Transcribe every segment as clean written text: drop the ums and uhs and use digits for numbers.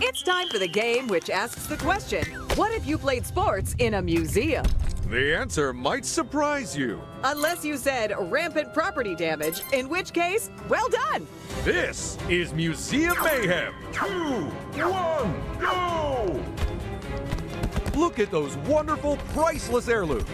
It's time for the game which asks the question, what if you played sports in a museum? The answer might surprise you. Unless you said rampant property damage, in which case, well done! This is Museum Mayhem. 2, 1, go! Look at those wonderful, priceless heirlooms.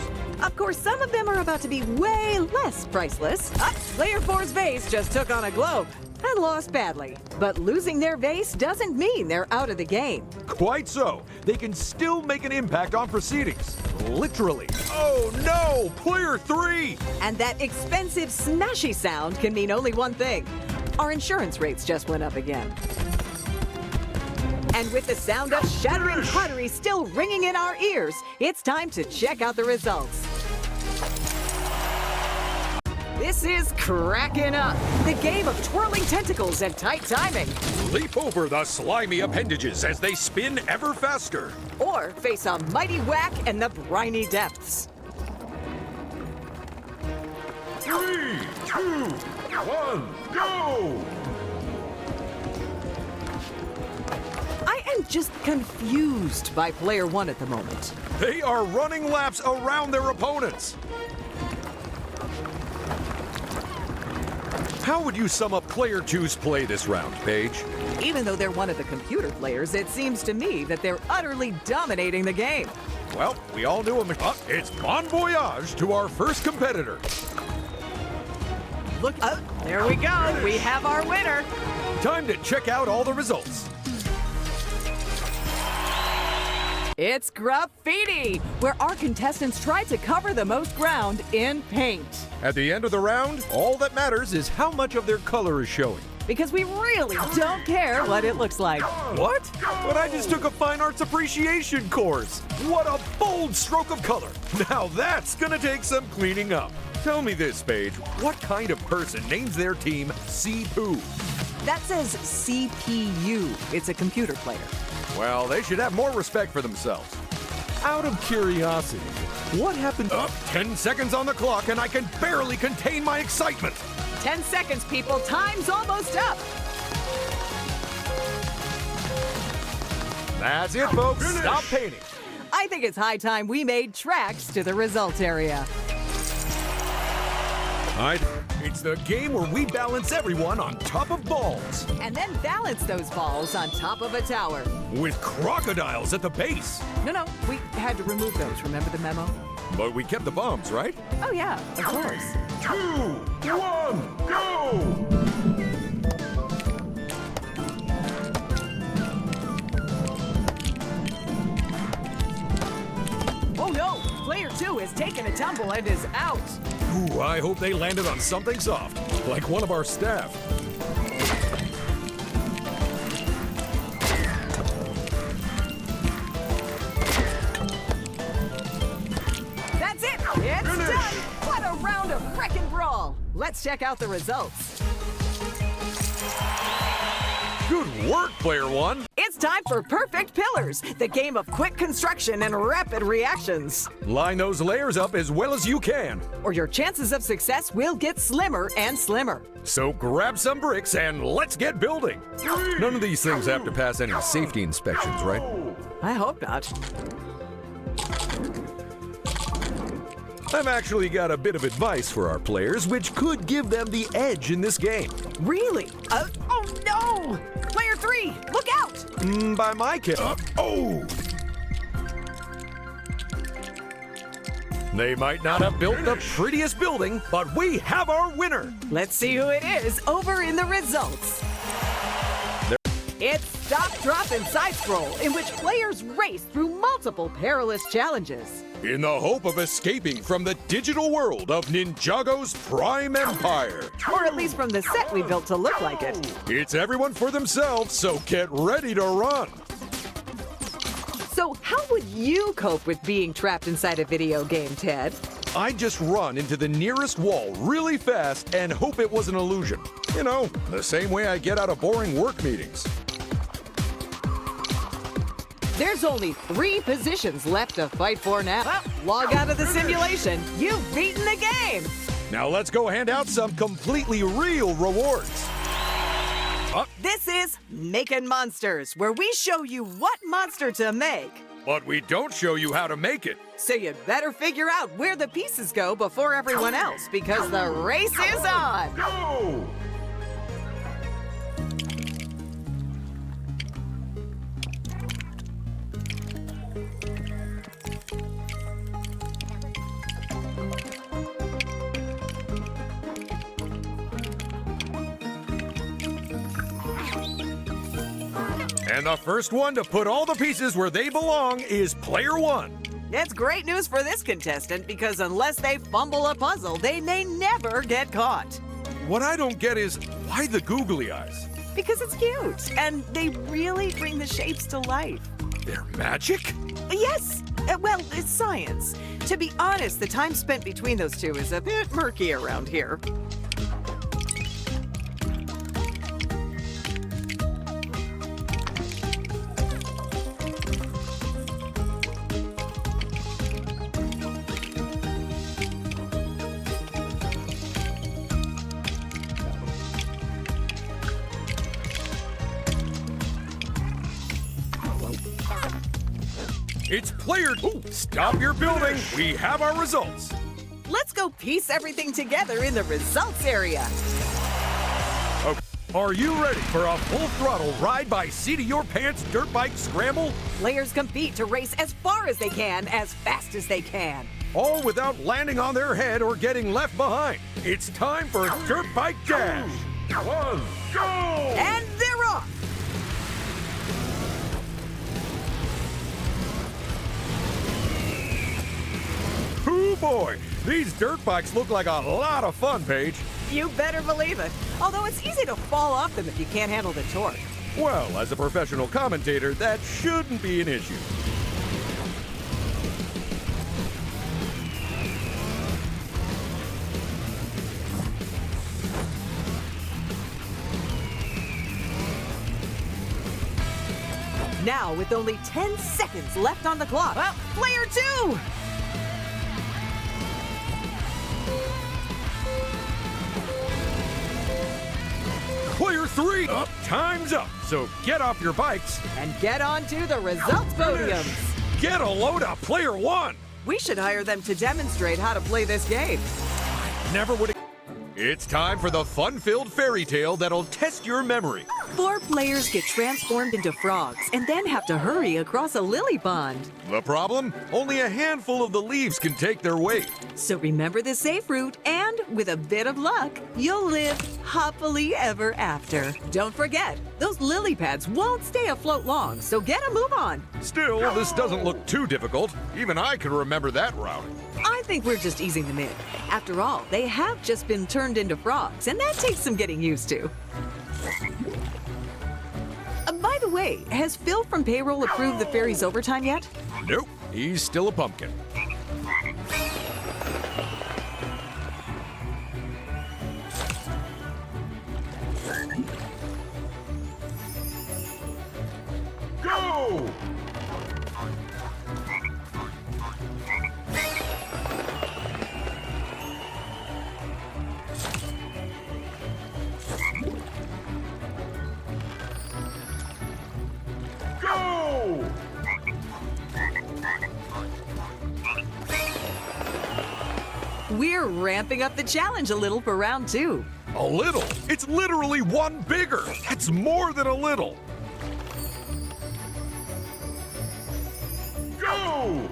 Of course, some of them are about to be way less priceless. Player 4's vase just took on a globe and lost badly. But losing their vase doesn't mean they're out of the game. Quite so. They can still make an impact on proceedings. Literally. Oh no! Player 3! And that expensive smashy sound can mean only one thing. Our insurance rates just went up again. And with the sound of shattering pottery still ringing in our ears, it's time to check out the results. This is cracking up, the game of twirling tentacles and tight timing. Leap over the slimy appendages as they spin ever faster. Or face a mighty whack in the briny depths. 3, 2, 1, go! I am just confused by player 1 at the moment. They are running laps around their opponents. How would you sum up player 2's play this round, Paige? Even though they're one of the computer players, it seems to me that they're utterly dominating the game. Well, we all knew him. It's bon voyage to our first competitor. Look, there we go. We have our winner. Time to check out all the results. It's graffiti, where our contestants try to cover the most ground in paint. At the end of the round, all that matters is how much of their color is showing. Because we really don't care what it looks like. What? But I just took a fine arts appreciation course. What a bold stroke of color. Now that's gonna take some cleaning up. Tell me this, Paige. What kind of person names their team C-Poo? That says CPU. It's a computer player. Well, they should have more respect for themselves. Out of curiosity, what happened? 10 seconds on the clock and I can barely contain my excitement. 10 seconds, people. Time's almost up. That's it, folks. Stop painting. I think it's high time we made tracks to the results area. It's the game where we balance everyone on top of balls. And then balance those balls on top of a tower. With crocodiles at the base. No, we had to remove those. Remember the memo? But we kept the bombs, right? Oh, yeah, of course. 2, 1, go! Oh, no! Player 2 has taken a tumble and is out. Ooh, I hope they landed on something soft, like one of our staff. That's it! It's done! What a round of wreck and brawl! Let's check out the results. Good work, player 1. It's time for Perfect Pillars, the game of quick construction and rapid reactions. Line those layers up as well as you can. Or your chances of success will get slimmer and slimmer. So grab some bricks and let's get building. None of these things have to pass any safety inspections, right? I hope not. I've actually got a bit of advice for our players, which could give them the edge in this game. Really? Oh no! Player 3, look out! By my count. They might not have built the prettiest building, but we have our winner. Let's see who it is over in the results. It's Stop, Drop, and Side Scroll, in which players race through multiple perilous challenges. In the hope of escaping from the digital world of Ninjago's Prime Empire. Or at least from the set we built to look like it. It's everyone for themselves, so get ready to run. So how would you cope with being trapped inside a video game, Ted? I just run into the nearest wall really fast and hope it was an illusion. You know, the same way I get out of boring work meetings. There's only 3 positions left to fight for now. Well, log out of the simulation. You've beaten the game. Now let's go hand out some completely real rewards. This is Making Monsters, where we show you what monster to make. But we don't show you how to make it. So you'd better figure out where the pieces go before everyone else, because the race is on! Go! And the first one to put all the pieces where they belong is player one. It's great news for this contestant, because unless they fumble a puzzle, they may never get caught. What I don't get is, why the googly eyes? Because it's cute, and they really bring the shapes to life. They're magic? Yes, well, it's science. To be honest, the time spent between those two is a bit murky around here. It's player... Ooh, stop your building. We have our results. Let's go piece everything together in the results area. Okay. Are you ready for a full throttle ride by seat of your pants dirt bike scramble? Players compete to race as far as they can, as fast as they can. All without landing on their head or getting left behind. It's time for Dirt Bike Dash. 1, go! And they're off! Oh boy, these dirt bikes look like a lot of fun, Paige. You better believe it. Although it's easy to fall off them if you can't handle the torque. Well, as a professional commentator, that shouldn't be an issue. Now, with only 10 seconds left on the clock, player two! Player three, time's up. So get off your bikes And get on to the results podiums. Get a load of player one. We should hire them to demonstrate how to play this game. Never would. It's time for the fun-filled fairy tale that'll test your memory. 4 players get transformed into frogs and then have to hurry across a lily pond. The problem? Only a handful of the leaves can take their weight. So remember the safe route, and with a bit of luck, you'll live happily ever after. Don't forget, those lily pads won't stay afloat long, so get a move on. Still, this doesn't look too difficult. Even I can remember that route. I think we're just easing them in. After all, they have just been turned into frogs, and that takes some getting used to. By the way, has Phil from payroll approved the fairy's overtime yet? Nope, he's still a pumpkin. Go! Go! We're ramping up the challenge a little for round 2. A little? It's literally one bigger. That's more than a little. Go!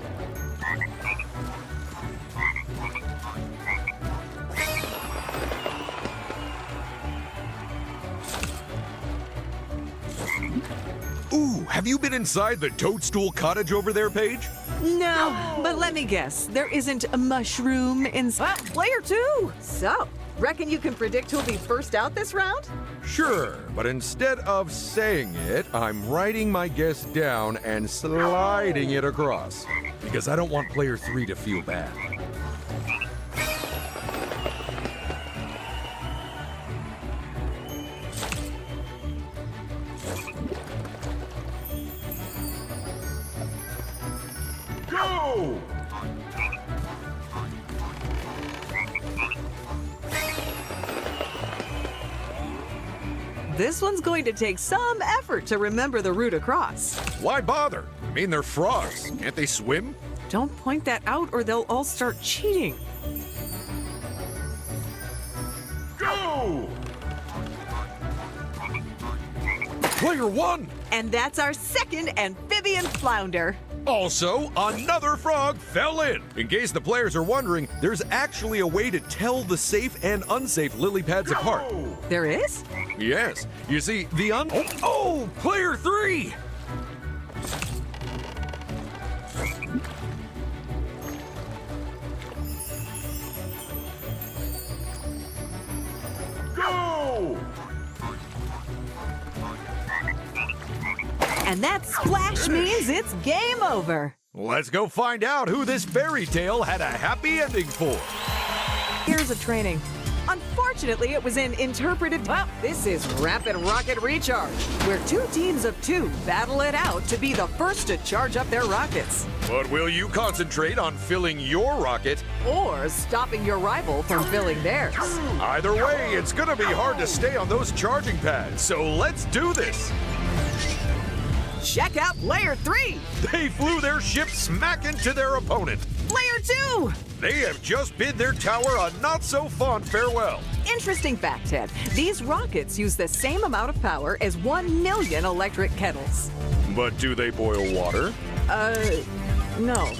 Ooh, have you been inside the toadstool cottage over there, Paige? No, but let me guess, there isn't a mushroom in... player 2! So, reckon you can predict who'll be first out this round? Sure, but instead of saying it, I'm writing my guess down and sliding it across. Because I don't want player 3 to feel bad. Go! This one's going to take some effort to remember the route across. Why bother? I mean, they're frogs. Can't they swim? Don't point that out or they'll all start cheating. Go! Player 1! And that's our second amphibian flounder. Also, another frog fell in. In case the players are wondering, there's actually a way to tell the safe and unsafe lily pads apart. There is? Yes. You see, the Oh, player 3! Go! And that splash means it's game over. Let's go find out who this fairy tale had a happy ending for. Here's a training. Unfortunately, it was in interpretive. Well, this is Rapid Rocket Recharge, where 2 teams of 2 battle it out to be the first to charge up their rockets. But will you concentrate on filling your rocket? Or stopping your rival from filling theirs. Either way, it's gonna be hard to stay on those charging pads, so let's do this. Check out Player 3! They flew their ship smack into their opponent. Player 2! They have just bid their tower a not-so-fun farewell. Interesting fact, Ted. These rockets use the same amount of power as 1 million electric kettles. But do they boil water? No.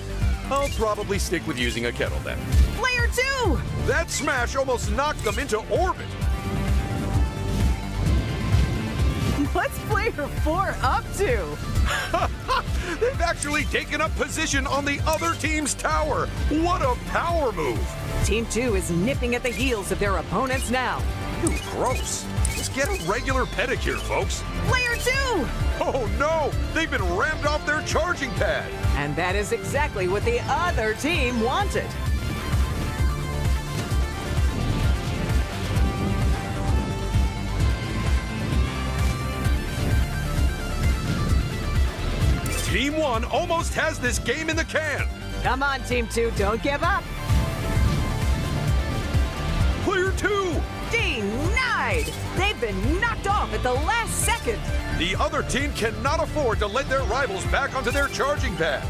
I'll probably stick with using a kettle then. Player 2! That smash almost knocked them into orbit. What's Player 4 up to? They've actually taken up position on the other team's tower. What a power move. Team 2 is nipping at the heels of their opponents now. Ew, gross. Just get a regular pedicure, folks. Player 2! Oh no, they've been rammed off their charging pad. And that is exactly what the other team wanted. Team 1 almost has this game in the can. Come on, Team 2, don't give up. Player 2! Denied! They've been knocked off at the last second. The other team cannot afford to let their rivals back onto their charging pad.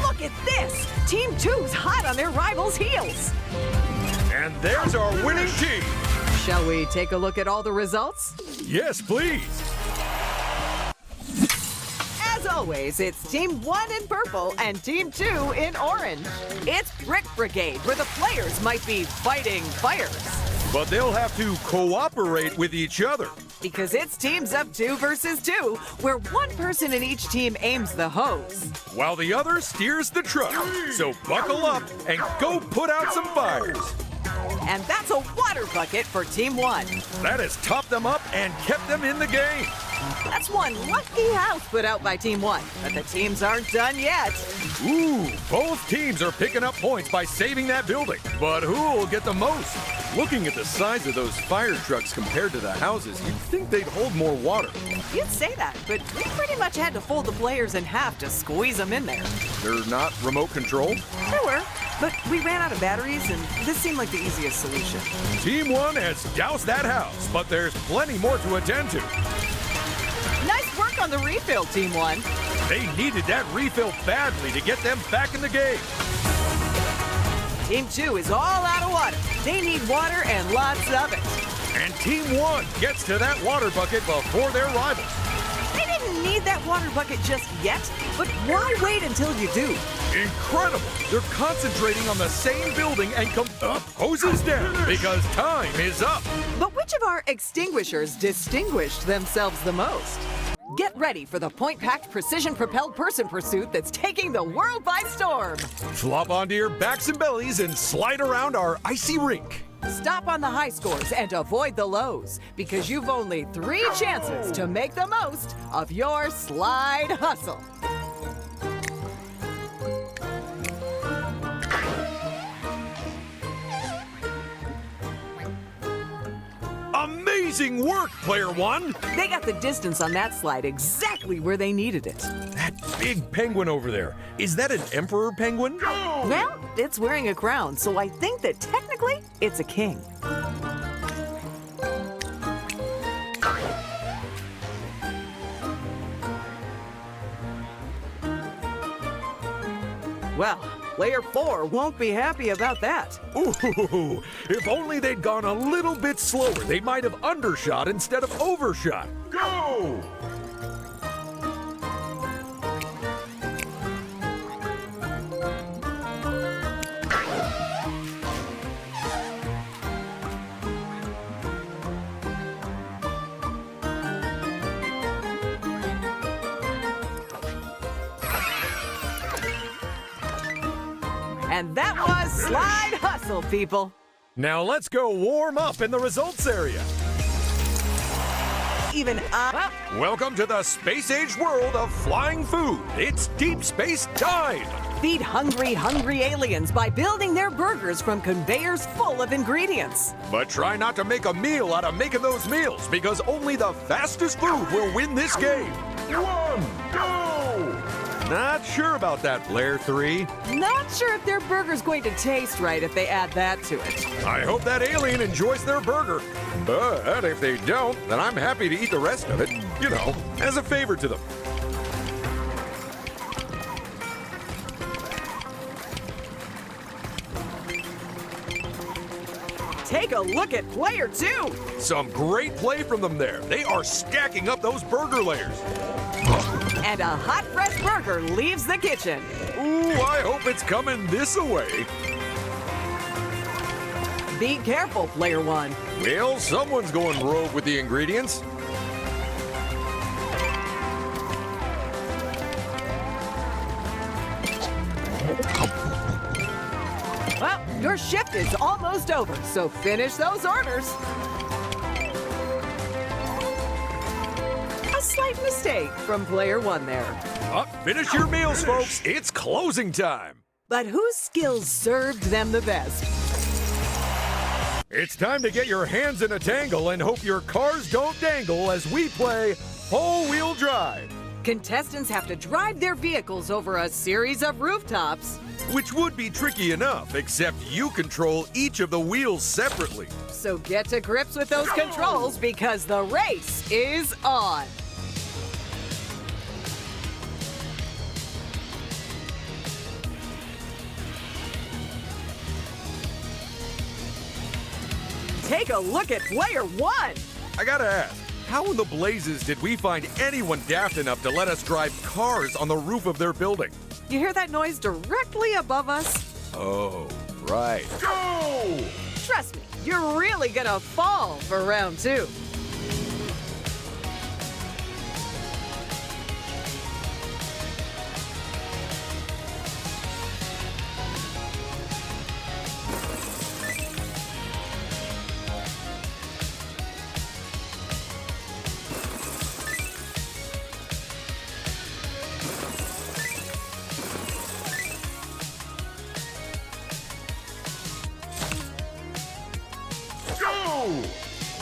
Look at this! Team 2's hot on their rivals' heels. And there's our winning team. Shall we take a look at all the results? Yes, please. As always, it's Team 1 in purple and Team 2 in orange. It's Brick Brigade, where the players might be fighting fires. But they'll have to cooperate with each other. Because it's teams of 2 versus 2, where one person in each team aims the hose. While the other steers the truck. So buckle up and go put out some fires. And that's a water bucket for Team 1. That has topped them up and kept them in the game. That's one lucky house put out by Team 1. But the teams aren't done yet. Ooh, both teams are picking up points by saving that building. But who will get the most? Looking at the size of those fire trucks compared to the houses, you'd think they'd hold more water. You'd say that, but we pretty much had to fold the players in half to squeeze them in there. They're not remote controlled? They were, but we ran out of batteries, and this seemed like the easiest solution. Team 1 has doused that house, but there's plenty more to attend to. Nice work on the refill, Team 1. They needed that refill badly to get them back in the game. Team 2 is all out of water. They need water and lots of it. And Team 1 gets to that water bucket before their rivals. They didn't need that water bucket just yet, but why wait until you do? Incredible! They're concentrating on the same building and hoses down because time is up. But which of our extinguishers distinguished themselves the most? Get ready for the point-packed, precision-propelled person pursuit that's taking the world by storm. Flop onto your backs and bellies and slide around our icy rink. Stop on the high scores and avoid the lows, because you've only 3 chances to make the most of your slide hustle. Amazing work, Player 1! They got the distance on that slide exactly where they needed it. That big penguin over there, is that an emperor penguin? Well, it's wearing a crown, so I think that technically it's a king. Well, player 4 won't be happy about that. Ooh, if only they'd gone a little bit slower, they might have undershot instead of overshot. Go! And that was Slide Hustle, people. Now let's go warm up in the results area. Even Welcome to the space-age world of flying food. It's deep space time. feed hungry aliens by building their burgers from conveyors full of ingredients. But try not to make a meal out of making those meals, because only the fastest food will win this game. 1, go! Not sure about that, Player 3. Not sure if their burger's going to taste right if they add that to it. I hope that alien enjoys their burger. But if they don't, then I'm happy to eat the rest of it. You know, as a favor to them. Take a look at player 2. Some great play from them there. They are stacking up those burger layers. And a hot, fresh burger leaves the kitchen. Ooh, I hope it's coming this way. Be careful, player 1. Well, someone's going rogue with the ingredients. Well, your shift is almost over, so finish those orders. A slight mistake from player 1 there. Finish your meals, folks. It's closing time. But whose skills served them the best? It's time to get your hands in a tangle and hope your cars don't dangle as we play Whole-Wheel Drive. Contestants have to drive their vehicles over a series of rooftops. Which would be tricky enough, except you control each of the wheels separately. So get to grips with those controls because the race is on. Take a look at player 1. I gotta ask, how in the blazes did we find anyone daft enough to let us drive cars on the roof of their building? You hear that noise directly above us? Oh, right. Go! Trust me, you're really gonna fall for round 2.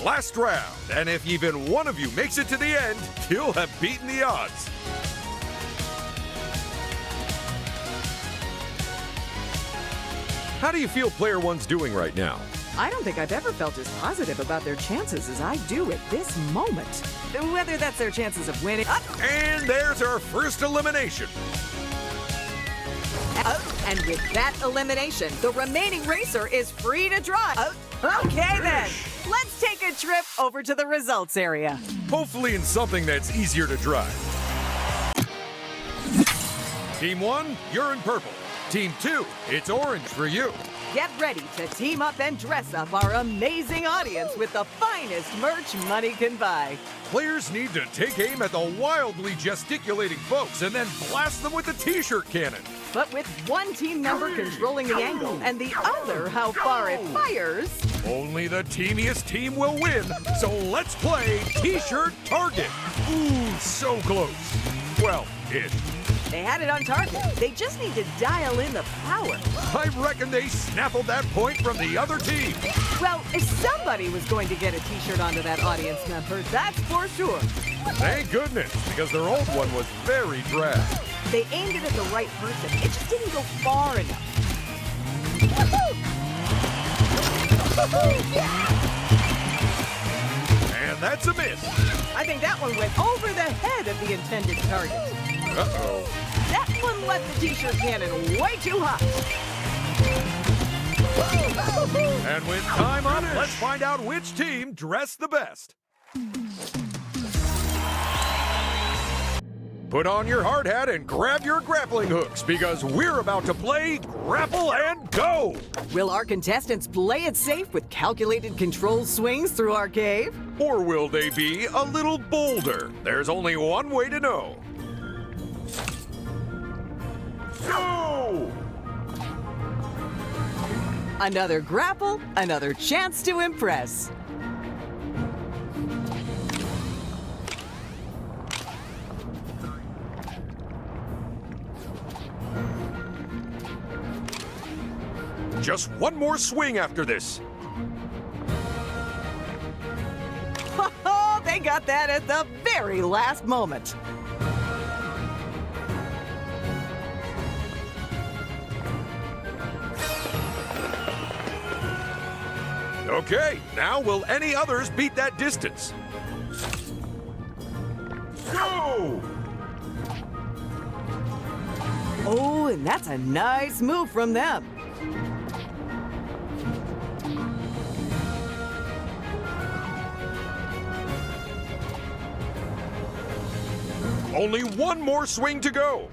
Last round, and if even one of you makes it to the end, you'll have beaten the odds. How do you feel player 1's doing right now? I don't think I've ever felt as positive about their chances as I do at this moment. Whether that's their chances of winning. And there's our first elimination. And with that elimination, the remaining racer is free to drive. Okay then, let's take a trip over to the results area. Hopefully in something that's easier to drive. Team 1, you're in purple. Team 2, it's orange for you. Get ready to team up and dress up our amazing audience with the finest merch money can buy. Players need to take aim at the wildly gesticulating folks and then blast them with the t-shirt cannon. But with one team member controlling the angle and the other how far it fires. Only the teamiest team will win, so let's play T-shirt target. Ooh, so close. Well, ish. They had it on target. They just need to dial in the power. I reckon they snaffled that point from the other team. Well, if somebody was going to get a t-shirt onto that audience member, that's for sure. Thank goodness, because their old one was very drab. They aimed it at the right person. It just didn't go far enough. And that's a miss. I think that one went over the head of the intended target. Uh-oh. That one let the t-shirt cannon way too high. And with time up, let's find out which team dressed the best. Put on your hard hat and grab your grappling hooks because we're about to play Grapple and Go! Will our contestants play it safe with calculated control swings through our cave? Or will they be a little bolder? There's only one way to know. Go! Another grapple, another chance to impress. Just one more swing after this. Oh, they got that at the very last moment. Okay, now will any others beat that distance? Go! Oh, and that's a nice move from them. Only one more swing to go.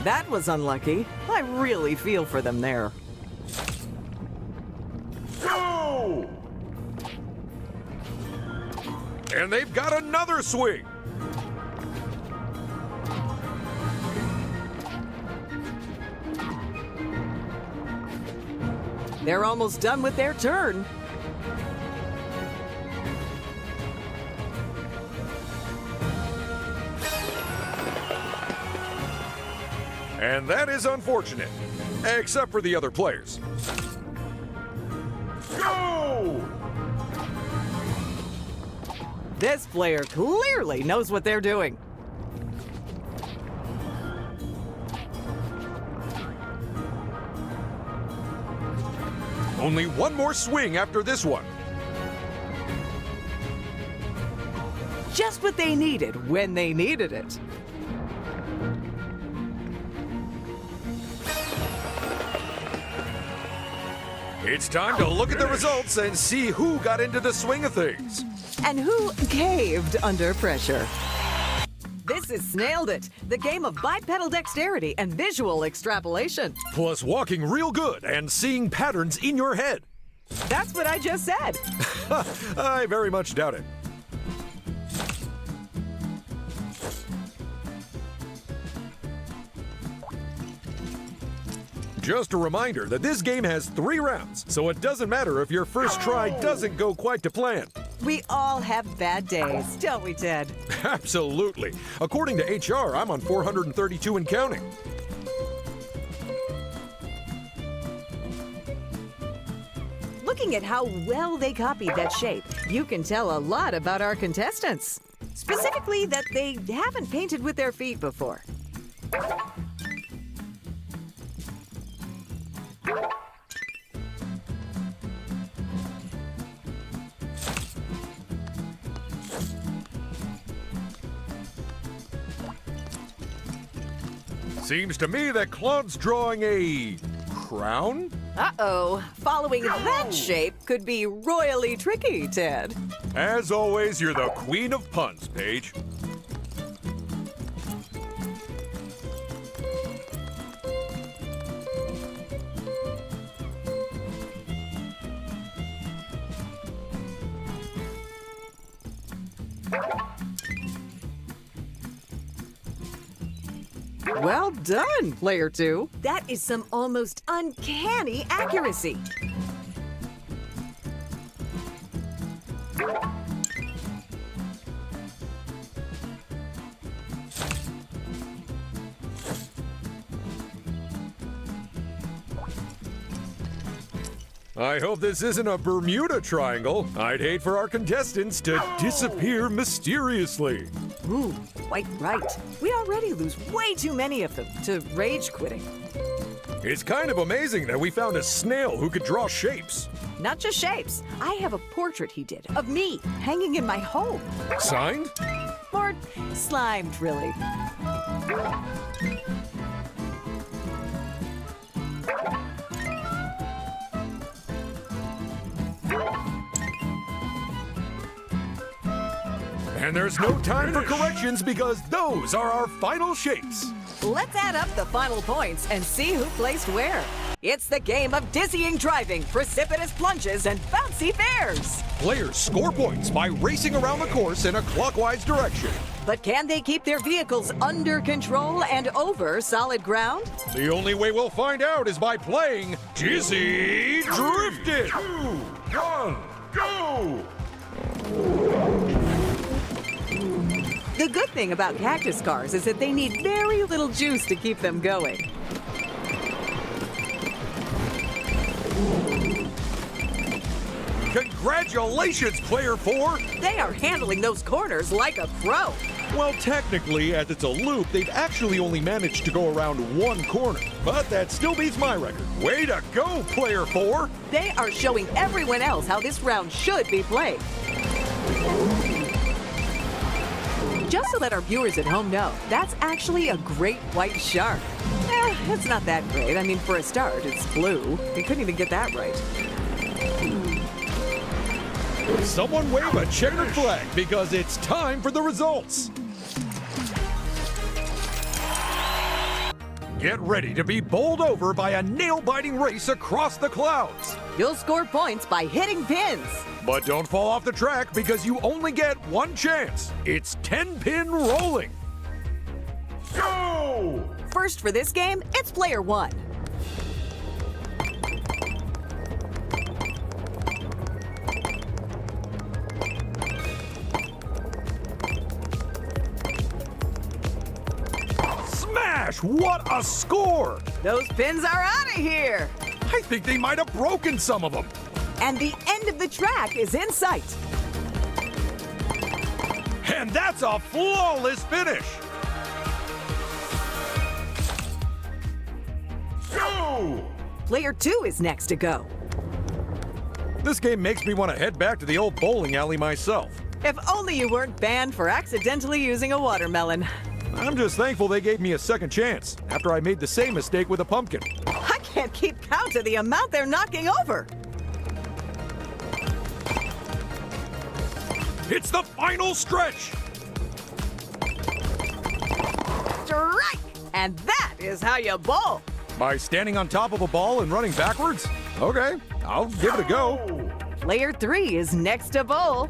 That was unlucky. I really feel for them there. Go! And they've got another swing. They're almost done with their turn. And that is unfortunate, except for the other players. Go! This player clearly knows what they're doing. Only one more swing after this one. Just what they needed when they needed it. It's time to look at the results and see who got into the swing of things. And who caved under pressure? This is Snailed It, the game of bipedal dexterity and visual extrapolation. Plus walking real good and seeing patterns in your head. That's what I just said. I very much doubt it. Just a reminder that this game has 3 rounds, so it doesn't matter if your first try doesn't go quite to plan. We all have bad days, don't we, Ted? Absolutely. According to HR, I'm on 432 and counting. Looking at how well they copied that shape, you can tell a lot about our contestants. Specifically that they haven't painted with their feet before. Seems to me that Claude's drawing a crown? Uh-oh. Following that shape could be royally tricky, Ted. As always, you're the queen of puns, Paige. Well done, player 2. That is some almost uncanny accuracy. I hope this isn't a Bermuda Triangle. I'd hate for our contestants to disappear mysteriously. Ooh, quite right. We already lose way too many of them to rage quitting. It's kind of amazing that we found a snail who could draw shapes. not just shapes. I have a portrait he did of me hanging in my home. Signed? Or slimed, really. And there's no time for corrections because those are our final shapes. Let's add up the final points and see who placed where. It's the game of dizzying driving, precipitous plunges, and bouncy bears. Players score points by racing around the course in a clockwise direction. But can they keep their vehicles under control and over solid ground? The only way we'll find out is by playing Dizzy Drifted. 2, 1, go! The good thing about cactus cars is that they need very little juice to keep them going. Congratulations, Player 4! They are handling those corners like a pro. Well, technically, as it's a loop, they've actually only managed to go around one corner. But that still beats my record. Way to go, Player 4! They are showing everyone else how this round should be played. Just to let our viewers at home know, that's actually a great white shark. It's not that great. I mean, for a start, it's blue. We couldn't even get that right. Someone wave a checkered flag because it's time for the results. Get ready to be bowled over by a nail-biting race across the clouds. You'll score points by hitting pins. But don't fall off the track because you only get one chance. It's 10-pin rolling. Go! First for this game, it's player 1. Smash! What a score! Those pins are out of here. I think they might have broken some of them. And the end of the track is in sight. And that's a flawless finish. Go! Player 2 is next to go. This game makes me want to head back to the old bowling alley myself. If only you weren't banned for accidentally using a watermelon. I'm just thankful they gave me a second chance after I made the same mistake with a pumpkin. I can't keep count of the amount they're knocking over. It's the final stretch. Strike! And that is how you bowl. By standing on top of a ball and running backwards? Okay, I'll give it a go. Player 3 is next to bowl.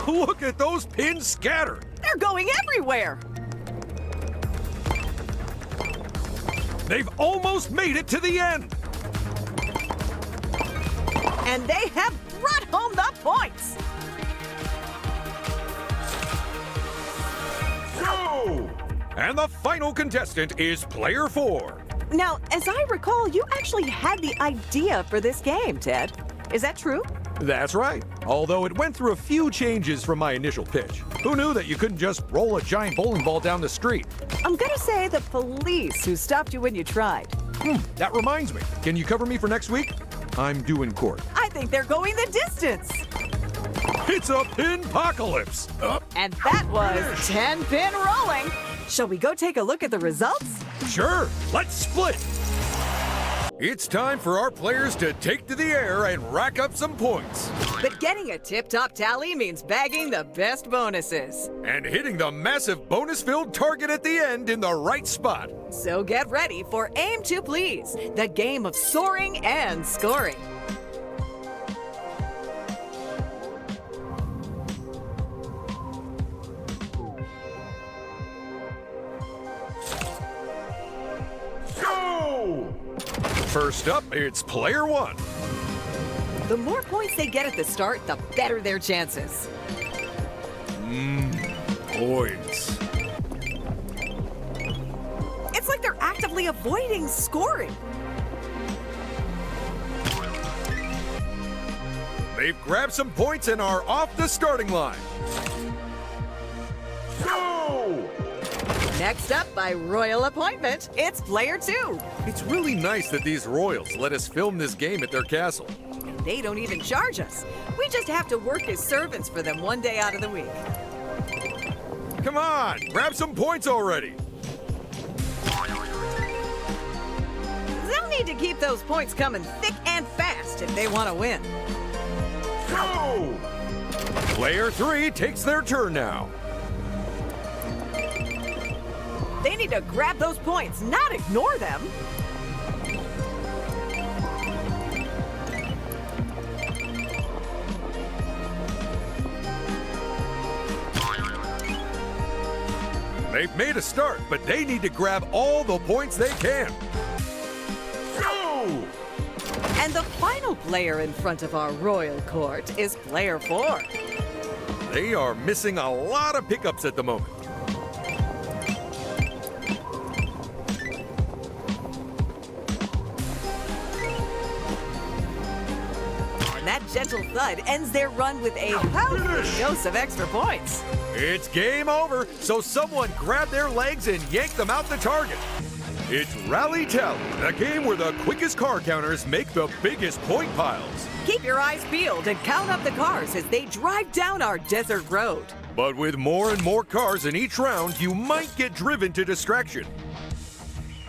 Look at those pins scatter. They're going everywhere. They've almost made it to the end. And they have brought home the points. Go! And the final contestant is player 4. Now, as I recall, you actually had the idea for this game, Ted. Is that true? That's right. Although it went through a few changes from my initial pitch. Who knew that you couldn't just roll a giant bowling ball down the street? I'm gonna say the police who stopped you when you tried. That reminds me. Can you cover me for next week? I'm due in court. I think they're going the distance. It's a pin-pocalypse. And that was 10-pin rolling. Shall we go take a look at the results? Sure, let's split. It's time for our players to take to the air and rack up some points. But getting a tip-top tally means bagging the best bonuses. And hitting the massive bonus-filled target at the end in the right spot. So get ready for Aim to Please, the game of soaring and scoring. Go! First up, it's player 1. The more points they get at the start, the better their chances. Points. It's like they're actively avoiding scoring. They've grabbed some points and are off the starting line. Go! Next up, by royal appointment, it's player 2. It's really nice that these royals let us film this game at their castle. They don't even charge us. We just have to work as servants for them one day out of the week. Come on, grab some points already. They'll need to keep those points coming thick and fast if they want to win. Go! Player 3 takes their turn now. They need to grab those points, not ignore them. They've made a start, but they need to grab all the points they can. Go! And the final player in front of our royal court is player 4. They are missing a lot of pickups at the moment. And that gentle thud ends their run with a powerful dose of extra points. It's game over, so someone grab their legs and yank them out the target. It's Rally Tally, the game where the quickest car counters make the biggest point piles. Keep your eyes peeled and count up the cars as they drive down our desert road. But with more and more cars in each round, you might get driven to distraction.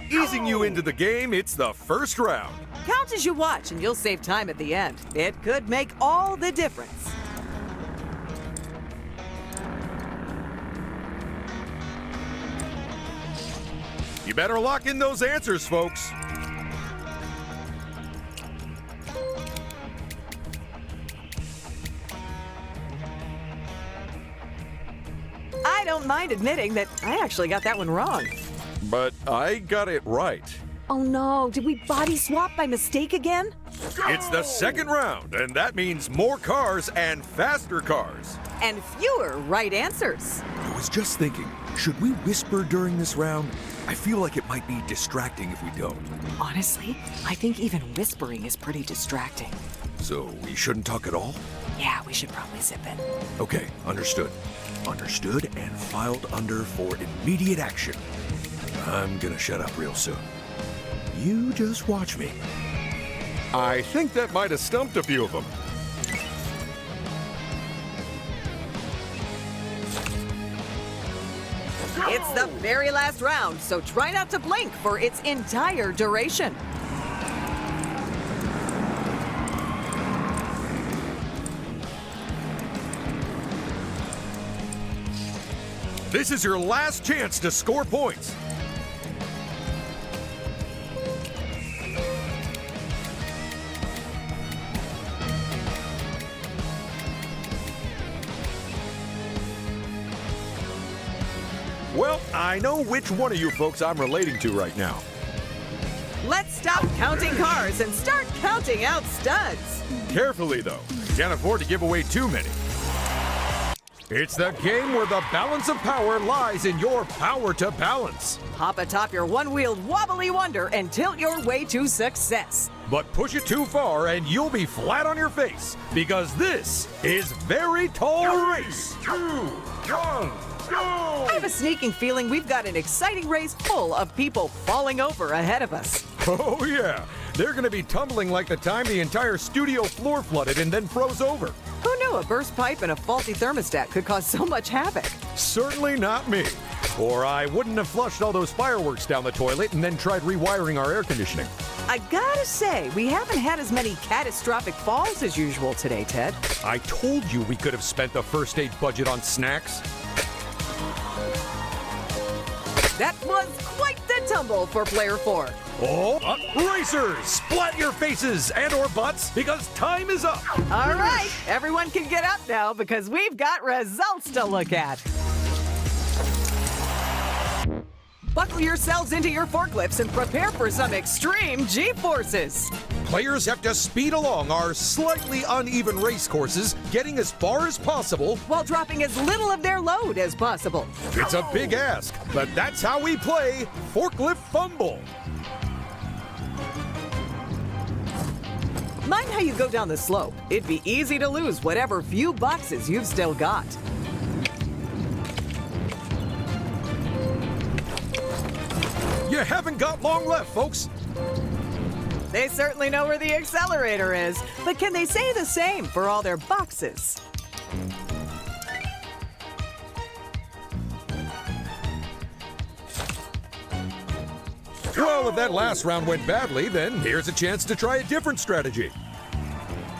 Easing you into the game, it's the first round. Count as you watch and you'll save time at the end. It could make all the difference. You better lock in those answers, folks. I don't mind admitting that I actually got that one wrong. But I got it right. Oh no, did we body swap by mistake again? It's the second round, and that means more cars and faster cars. And fewer right answers. I was just thinking, should we whisper during this round? I feel like it might be distracting if we don't. Honestly, I think even whispering is pretty distracting. So we shouldn't talk at all? Yeah, we should probably zip it. Okay, understood. Understood and filed under for immediate action. I'm gonna shut up real soon. You just watch me. I think that might have stumped a few of them. It's the very last round, so try not to blink for its entire duration. This is your last chance to score points. Well, I know which one of you folks I'm relating to right now. Let's stop counting cars and start counting out studs. Carefully, though. Can't afford to give away too many. It's the game where the balance of power lies in your power to balance. Hop atop your one-wheeled wobbly wonder and tilt your way to success. But push it too far and you'll be flat on your face, because this is Very Tall Race 2, 1, go! I have a sneaking feeling we've got an exciting race full of people falling over ahead of us. Oh yeah, they're gonna be tumbling like the time the entire studio floor flooded and then froze over. Who knew a burst pipe and a faulty thermostat could cause so much havoc? Certainly not me. Or I wouldn't have flushed all those fireworks down the toilet and then tried rewiring our air conditioning. I gotta say, we haven't had as many catastrophic falls as usual today, Ted. I told you we could have spent the first aid budget on snacks. That was quite the tumble for player 4. Oh, racers, splat your faces and or butts because time is up. All right, everyone can get up now because we've got results to look at. Buckle yourselves into your forklifts and prepare for some extreme G-forces. Players have to speed along our slightly uneven race courses, getting as far as possible while dropping as little of their load as possible. It's a big ask, but that's how we play Forklift Fumble. Mind how you go down the slope. It'd be easy to lose whatever few boxes you've still got. You haven't got long left, folks. They certainly know where the accelerator is, but can they say the same for all their boxes? Well, if that last round went badly, then here's a chance to try a different strategy.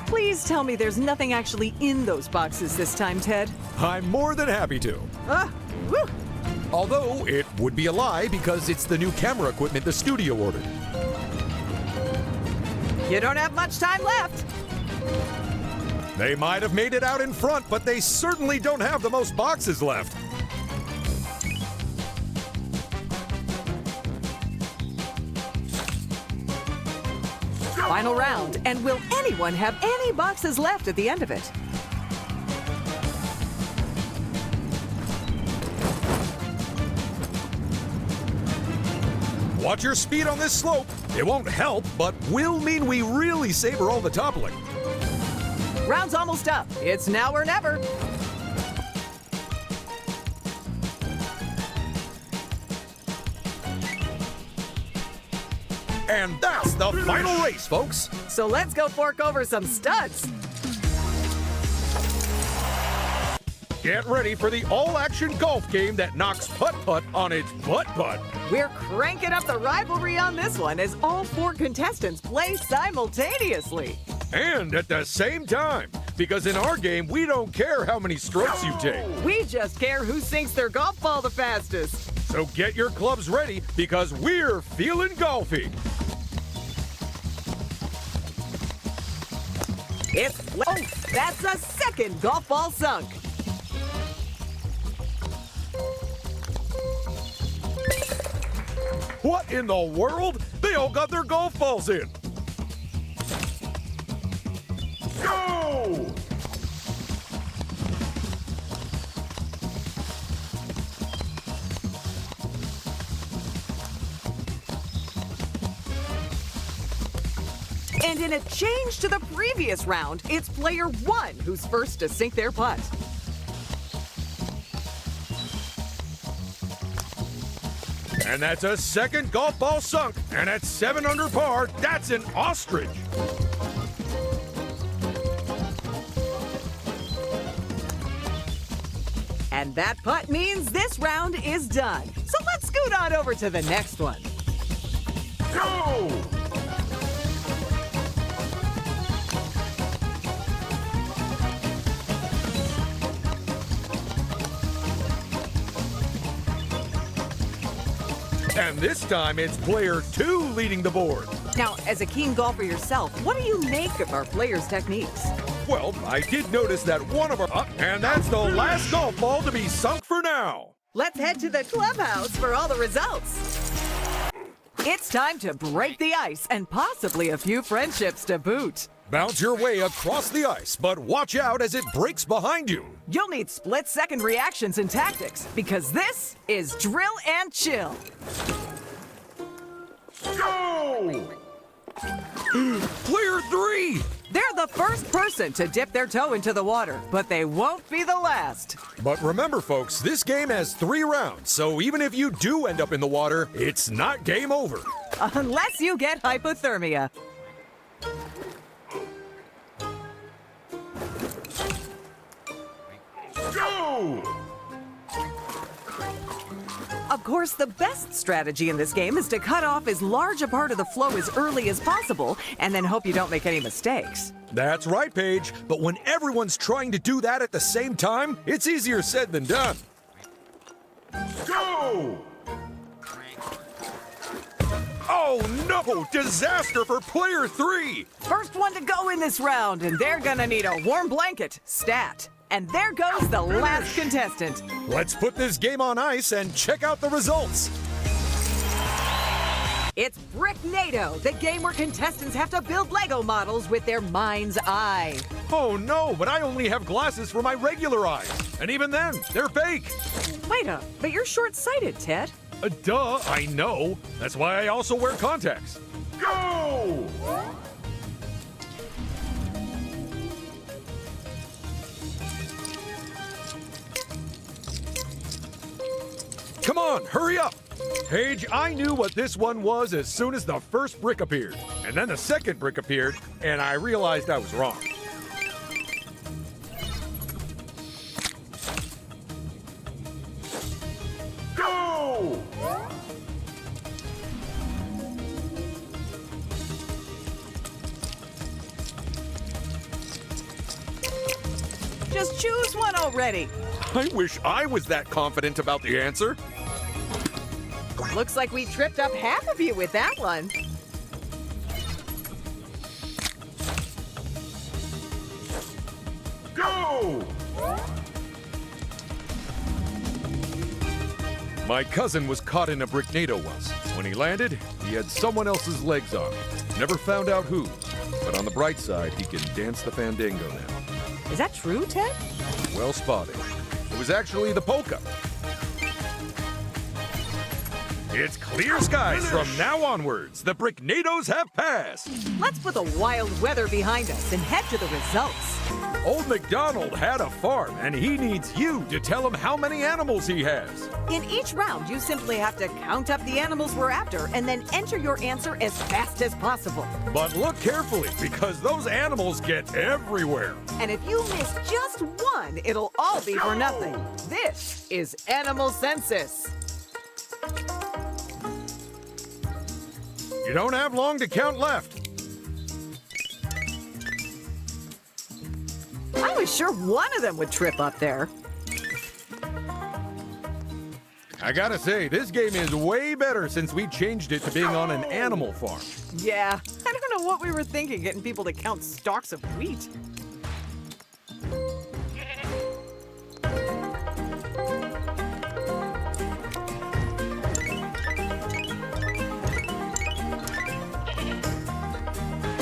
Please tell me there's nothing actually in those boxes this time, Ted. I'm more than happy to. Woo! Although, it would be a lie because it's the new camera equipment the studio ordered. You don't have much time left. They might have made it out in front, but they certainly don't have the most boxes left. Final round, and will anyone have any boxes left at the end of it? Watch your speed on this slope. It won't help, but will mean we really savor all the toppling. Round's almost up. It's now or never. And that's the final race, folks. So let's go fork over some studs. Get ready for the all-action golf game that knocks putt-putt on its butt-butt. We're cranking up the rivalry on this one as all 4 contestants play simultaneously. And at the same time, because in our game, we don't care how many strokes you take. We just care who sinks their golf ball the fastest. So get your clubs ready because we're feeling golfy. Oh, that's a second golf ball sunk. What in the world? They all got their golf balls in. Go! And in a change to the previous round, it's player 1 who's first to sink their putt. And that's a second golf ball sunk. And at 7 under par, that's an ostrich. And that putt means this round is done. So let's scoot on over to the next one. Go! And this time, it's player 2 leading the board. Now, as a keen golfer yourself, what do you make of our players' techniques? Well, I did notice that one of our... and that's the last golf ball to be sunk for now. Let's head to the clubhouse for all the results. It's time to break the ice and possibly a few friendships to boot. Bounce your way across the ice, but watch out as it breaks behind you. You'll need split-second reactions and tactics because this is Drill and Chill. Go! Player 3! They're the first person to dip their toe into the water, but they won't be the last. But remember, folks, this game has 3 rounds, so even if you do end up in the water, it's not game over. Unless you get hypothermia. Go! Of course, the best strategy in this game is to cut off as large a part of the flow as early as possible and then hope you don't make any mistakes. That's right, Paige. But when everyone's trying to do that at the same time, it's easier said than done. Go! Oh no! Disaster for player 3! First one to go in this round, and they're gonna need a warm blanket. Stat. And there goes the last contestant. Let's put this game on ice and check out the results. It's Brick NATO, the game where contestants have to build Lego models with their mind's eye. Oh no, but I only have glasses for my regular eyes. And even then, they're fake. Wait a, but you're short-sighted, Ted. Duh, I know. That's why I also wear contacts. Go! Come on, hurry up! Paige, I knew what this one was as soon as the first brick appeared. And then the second brick appeared, and I realized I was wrong. Go! Just choose one already. I wish I was that confident about the answer. Looks like we tripped up half of you with that one. Go! My cousin was caught in a bricknado once. When he landed, he had someone else's legs on. Never found out who. But on the bright side, he can dance the fandango now. Is that true, Ted? Well spotted. It was actually the polka. It's clear skies from now onwards. The bricknados have passed. Let's put the wild weather behind us and head to the results. Old MacDonald had a farm, and he needs you to tell him how many animals he has. In each round, you simply have to count up the animals we're after and then enter your answer as fast as possible. But look carefully, because those animals get everywhere. And if you miss just one, it'll all be for nothing. This is Animal Census. You don't have long to count left. I was sure one of them would trip up there. I gotta say, this game is way better since we changed it to being on an animal farm. Yeah, I don't know what we were thinking getting people to count stalks of wheat.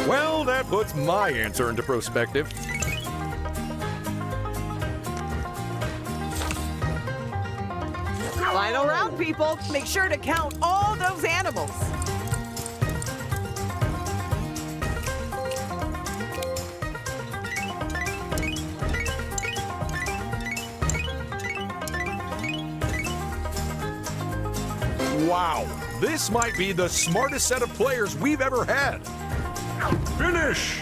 Well, that puts my answer into perspective. Final round, people. Make sure to count all those animals. Wow, this might be the smartest set of players we've ever had. Finish!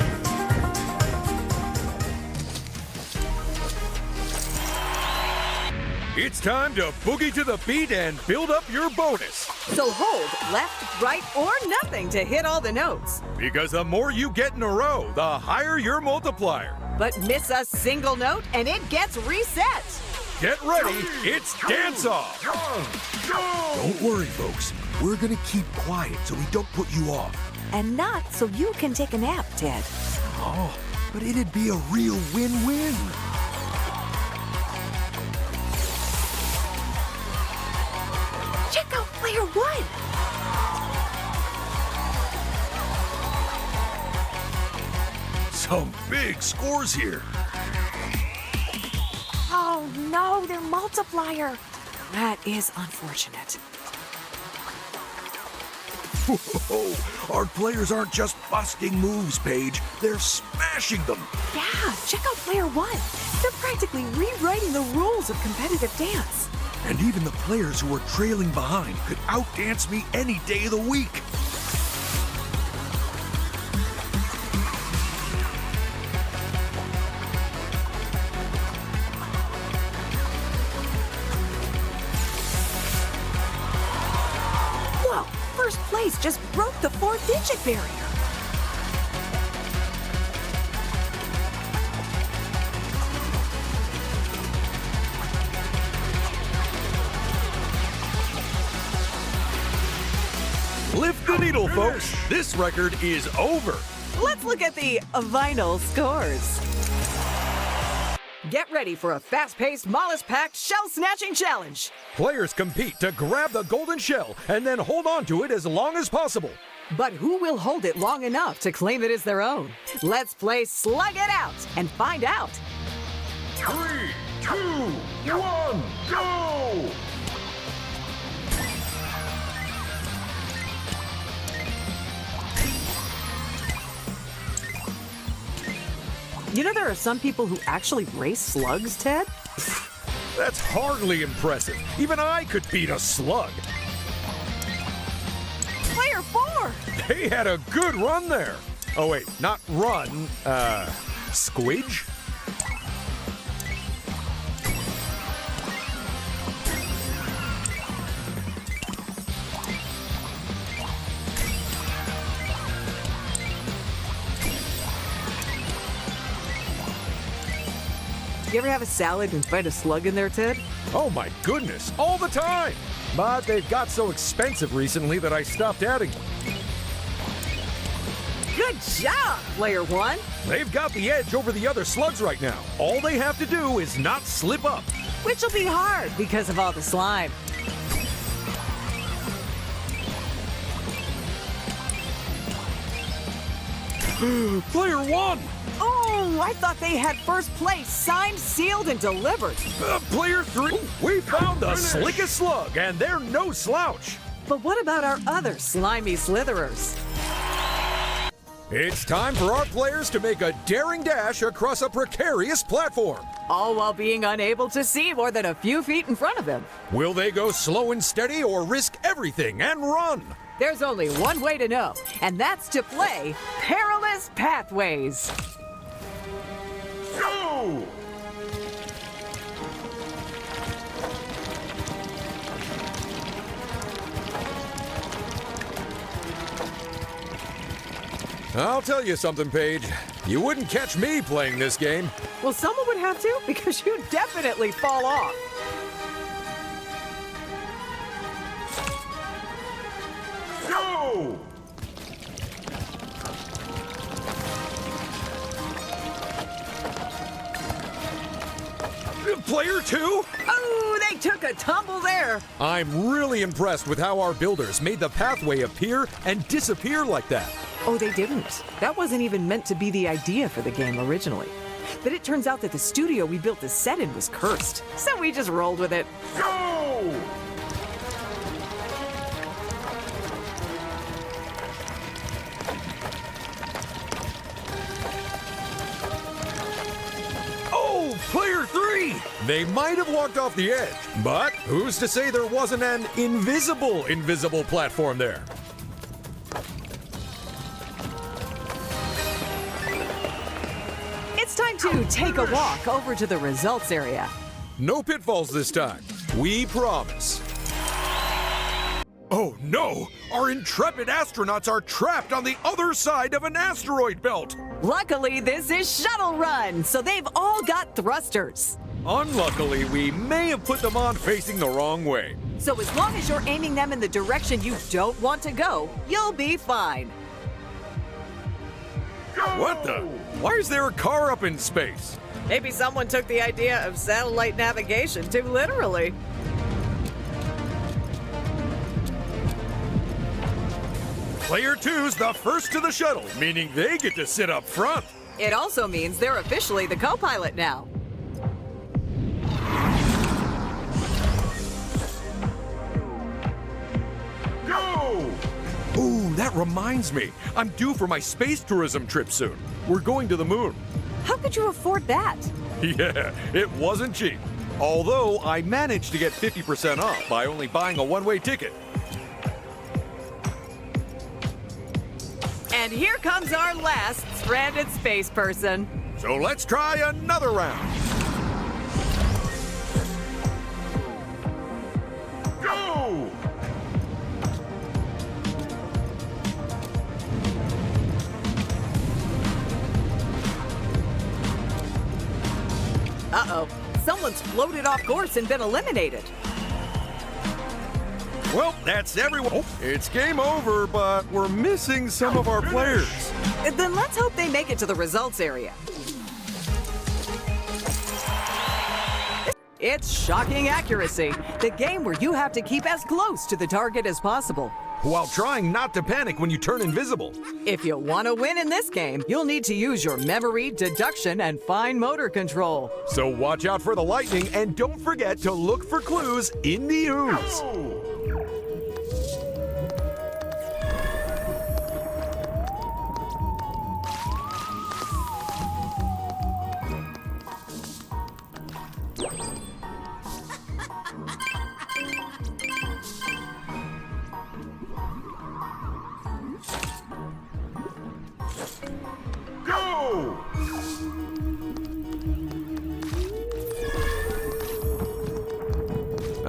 It's time to boogie to the beat and build up your bonus. So hold left, right, or nothing to hit all the notes. Because the more you get in a row, the higher your multiplier. But miss a single note and it gets reset. Get ready, it's dance off! Don't worry, folks. We're gonna keep quiet so we don't put you off. And not so you can take a nap, Ted. Oh, but it'd be a real win-win. Check out player one. Some big scores here. Oh no, their multiplier. That is unfortunate. Whoa, our players aren't just busting moves, Paige. They're smashing them. Yeah, check out player one. They're practically rewriting the rules of competitive dance. And even the players who were trailing behind could outdance me any day of the week. Whoa, first place just broke the 4-digit barrier. Lift the needle, folks. This record is over. Let's look at the vinyl scores. Get ready for a fast-paced, mollusk-packed, shell-snatching challenge. Players compete to grab the golden shell and then hold on to it as long as possible. But who will hold it long enough to claim it as their own? Let's play Slug It Out and find out. 3, 2, 1, go! You know there are some people who actually race slugs, Ted? That's hardly impressive. Even I could beat a slug. Player 4! They had a good run there. Oh wait, not run, squidge? You ever have a salad and find a slug in there, Ted? Oh my goodness, all the time! But they've got so expensive recently that I stopped adding them. Good job, Player 1! They've got the edge over the other slugs right now. All they have to do is not slip up. Which will be hard because of all the slime. Player 1! Oh, I thought they had first place signed, sealed, and delivered. Player 3, we found the slickest slug, and they're no slouch. But what about our other slimy slitherers? It's time for our players to make a daring dash across a precarious platform. All while being unable to see more than a few feet in front of them. Will they go slow and steady or risk everything and run? There's only one way to know, and that's to play Perilous Pathways. Go! I'll tell you something, Paige. You wouldn't catch me playing this game. Well, someone would have to, because you definitely fall off. Go! Player 2? Oh, they took a tumble there. I'm really impressed with how our builders made the pathway appear and disappear like that. Oh, they didn't. That wasn't even meant to be the idea for the game originally. But it turns out that the studio we built the set in was cursed, so we just rolled with it. Go! Oh, player 3! They might have walked off the edge, but who's to say there wasn't an invisible platform there? It's time to take a walk over to the results area. No pitfalls this time. We promise. Oh no! Our intrepid astronauts are trapped on the other side of an asteroid belt! Luckily, this is Shuttle Run, so they've all got thrusters. Unluckily, we may have put them on facing the wrong way. So as long as you're aiming them in the direction you don't want to go, you'll be fine. What the? Why is there a car up in space? Maybe someone took the idea of satellite navigation too literally. Player 2's the first to the shuttle, meaning they get to sit up front. It also means they're officially the co-pilot now. Go! Ooh, that reminds me. I'm due for my space tourism trip soon. We're going to the moon. How could you afford that? Yeah, it wasn't cheap. Although I managed to get 50% off by only buying a one-way ticket. And here comes our last stranded space person. So let's try another round. Go! Uh-oh, someone's floated off course and been eliminated. Well, that's everyone. Oh, it's game over, but we're missing some of our players. Then let's hope they make it to the results area. It's shocking accuracy, the game where you have to keep as close to the target as possible. While trying not to panic when you turn invisible. If you want to win in this game, you'll need to use your memory, deduction, and fine motor control. So watch out for the lightning and don't forget to look for clues in the ooze.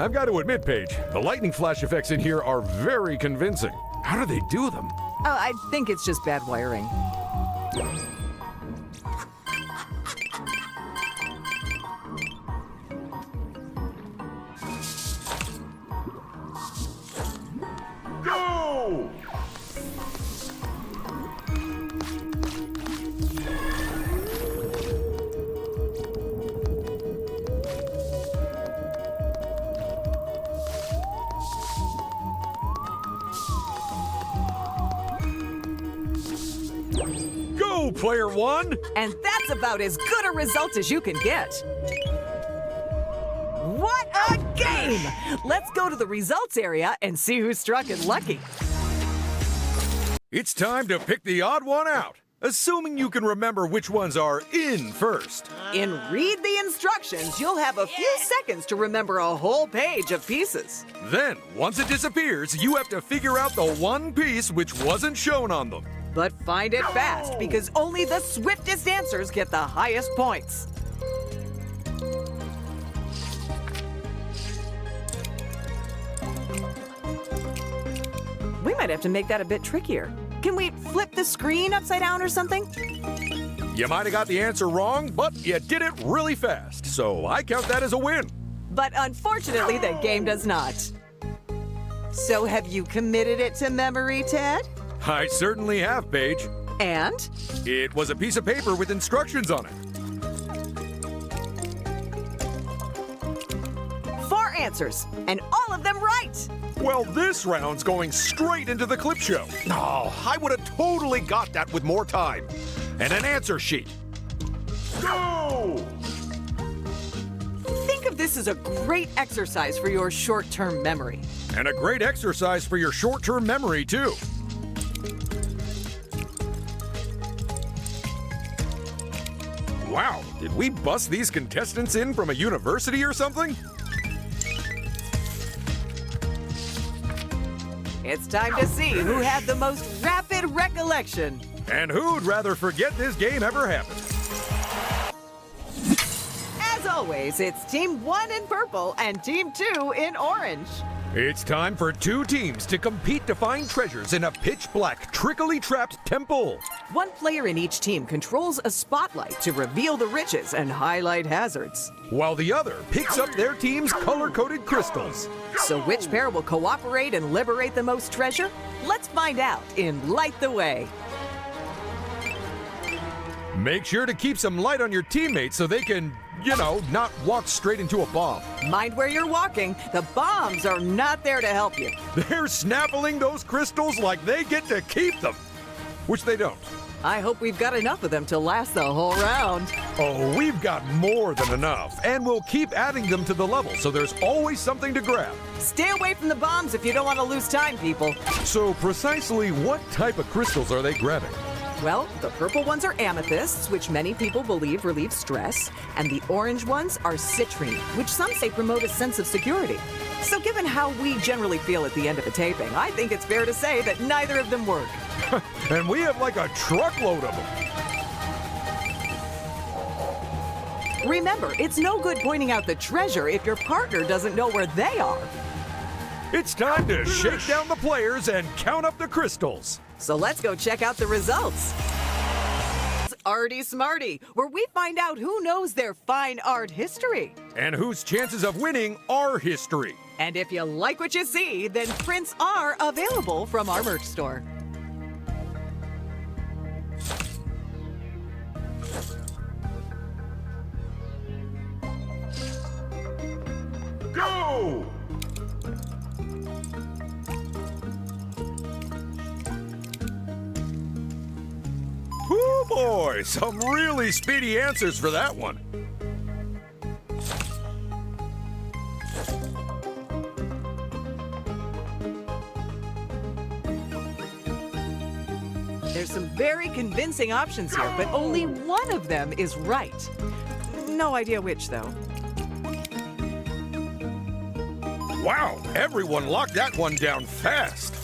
I've got to admit, Paige, the lightning flash effects in here are very convincing. How do they do them? Oh, I think it's just bad wiring. Go! Go, player one! And that's about as good a result as you can get. What a game! Let's go to the results area and see who struck it lucky. It's time to pick the odd one out, assuming you can remember which ones are in first. In Read the Instructions, you'll have a few seconds to remember a whole page of pieces. Then, once it disappears, you have to figure out the one piece which wasn't shown on them. But find it fast, because only the swiftest answers get the highest points. We might have to make that a bit trickier. Can we flip the screen upside down or something? You might have got the answer wrong, but you did it really fast, so I count that as a win. But unfortunately, the game does not. So have you committed it to memory, Ted? I certainly have, Paige. And? It was a piece of paper with instructions on it. 4 answers, and all of them right. Well, this round's going straight into the clip show. Oh, I would have totally got that with more time. And an answer sheet. Go! Think of this as a great exercise for your short-term memory. And a great exercise for your short-term memory, too. Wow, did we bust these contestants in from a university or something? It's time to see who had the most rapid recollection. And who'd rather forget this game ever happened? As always, it's Team 1 in purple and Team 2 in orange. It's time for 2 teams to compete to find treasures in a pitch-black, trickily trapped temple. 1 player in each team controls a spotlight to reveal the riches and highlight hazards. While the other picks up their team's color-coded crystals. So which pair will cooperate and liberate the most treasure? Let's find out in Light the Way. Make sure to keep some light on your teammates so they can, not walk straight into a bomb. Mind where you're walking. The bombs are not there to help you. They're snaffling those crystals like they get to keep them. Which they don't. I hope we've got enough of them to last the whole round. Oh, we've got more than enough. And we'll keep adding them to the level, so there's always something to grab. Stay away from the bombs if you don't want to lose time, people. So precisely what type of crystals are they grabbing? Well, the purple ones are amethysts, which many people believe relieve stress, and the orange ones are citrine, which some say promote a sense of security. So given how we generally feel at the end of a taping, I think it's fair to say that neither of them work. And we have like a truckload of them. Remember, it's no good pointing out the treasure if your partner doesn't know where they are. It's time to shake down the players and count up the crystals. So let's go check out the results. It's Arty Smarty, where we find out who knows their fine art history. And whose chances of winning are history. And if you like what you see, then prints are available from our merch store. Go! Oh boy, some really speedy answers for that one. There's some very convincing options here, but only one of them is right. No idea which, though. Wow, everyone locked that one down fast.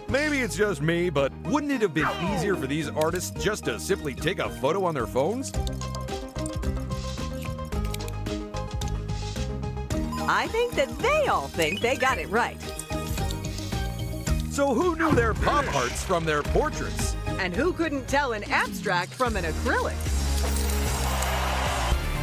Maybe it's just me, but wouldn't it have been easier for these artists just to simply take a photo on their phones? I think that they all think they got it right. So who knew their pop arts from their portraits? And who couldn't tell an abstract from an acrylic?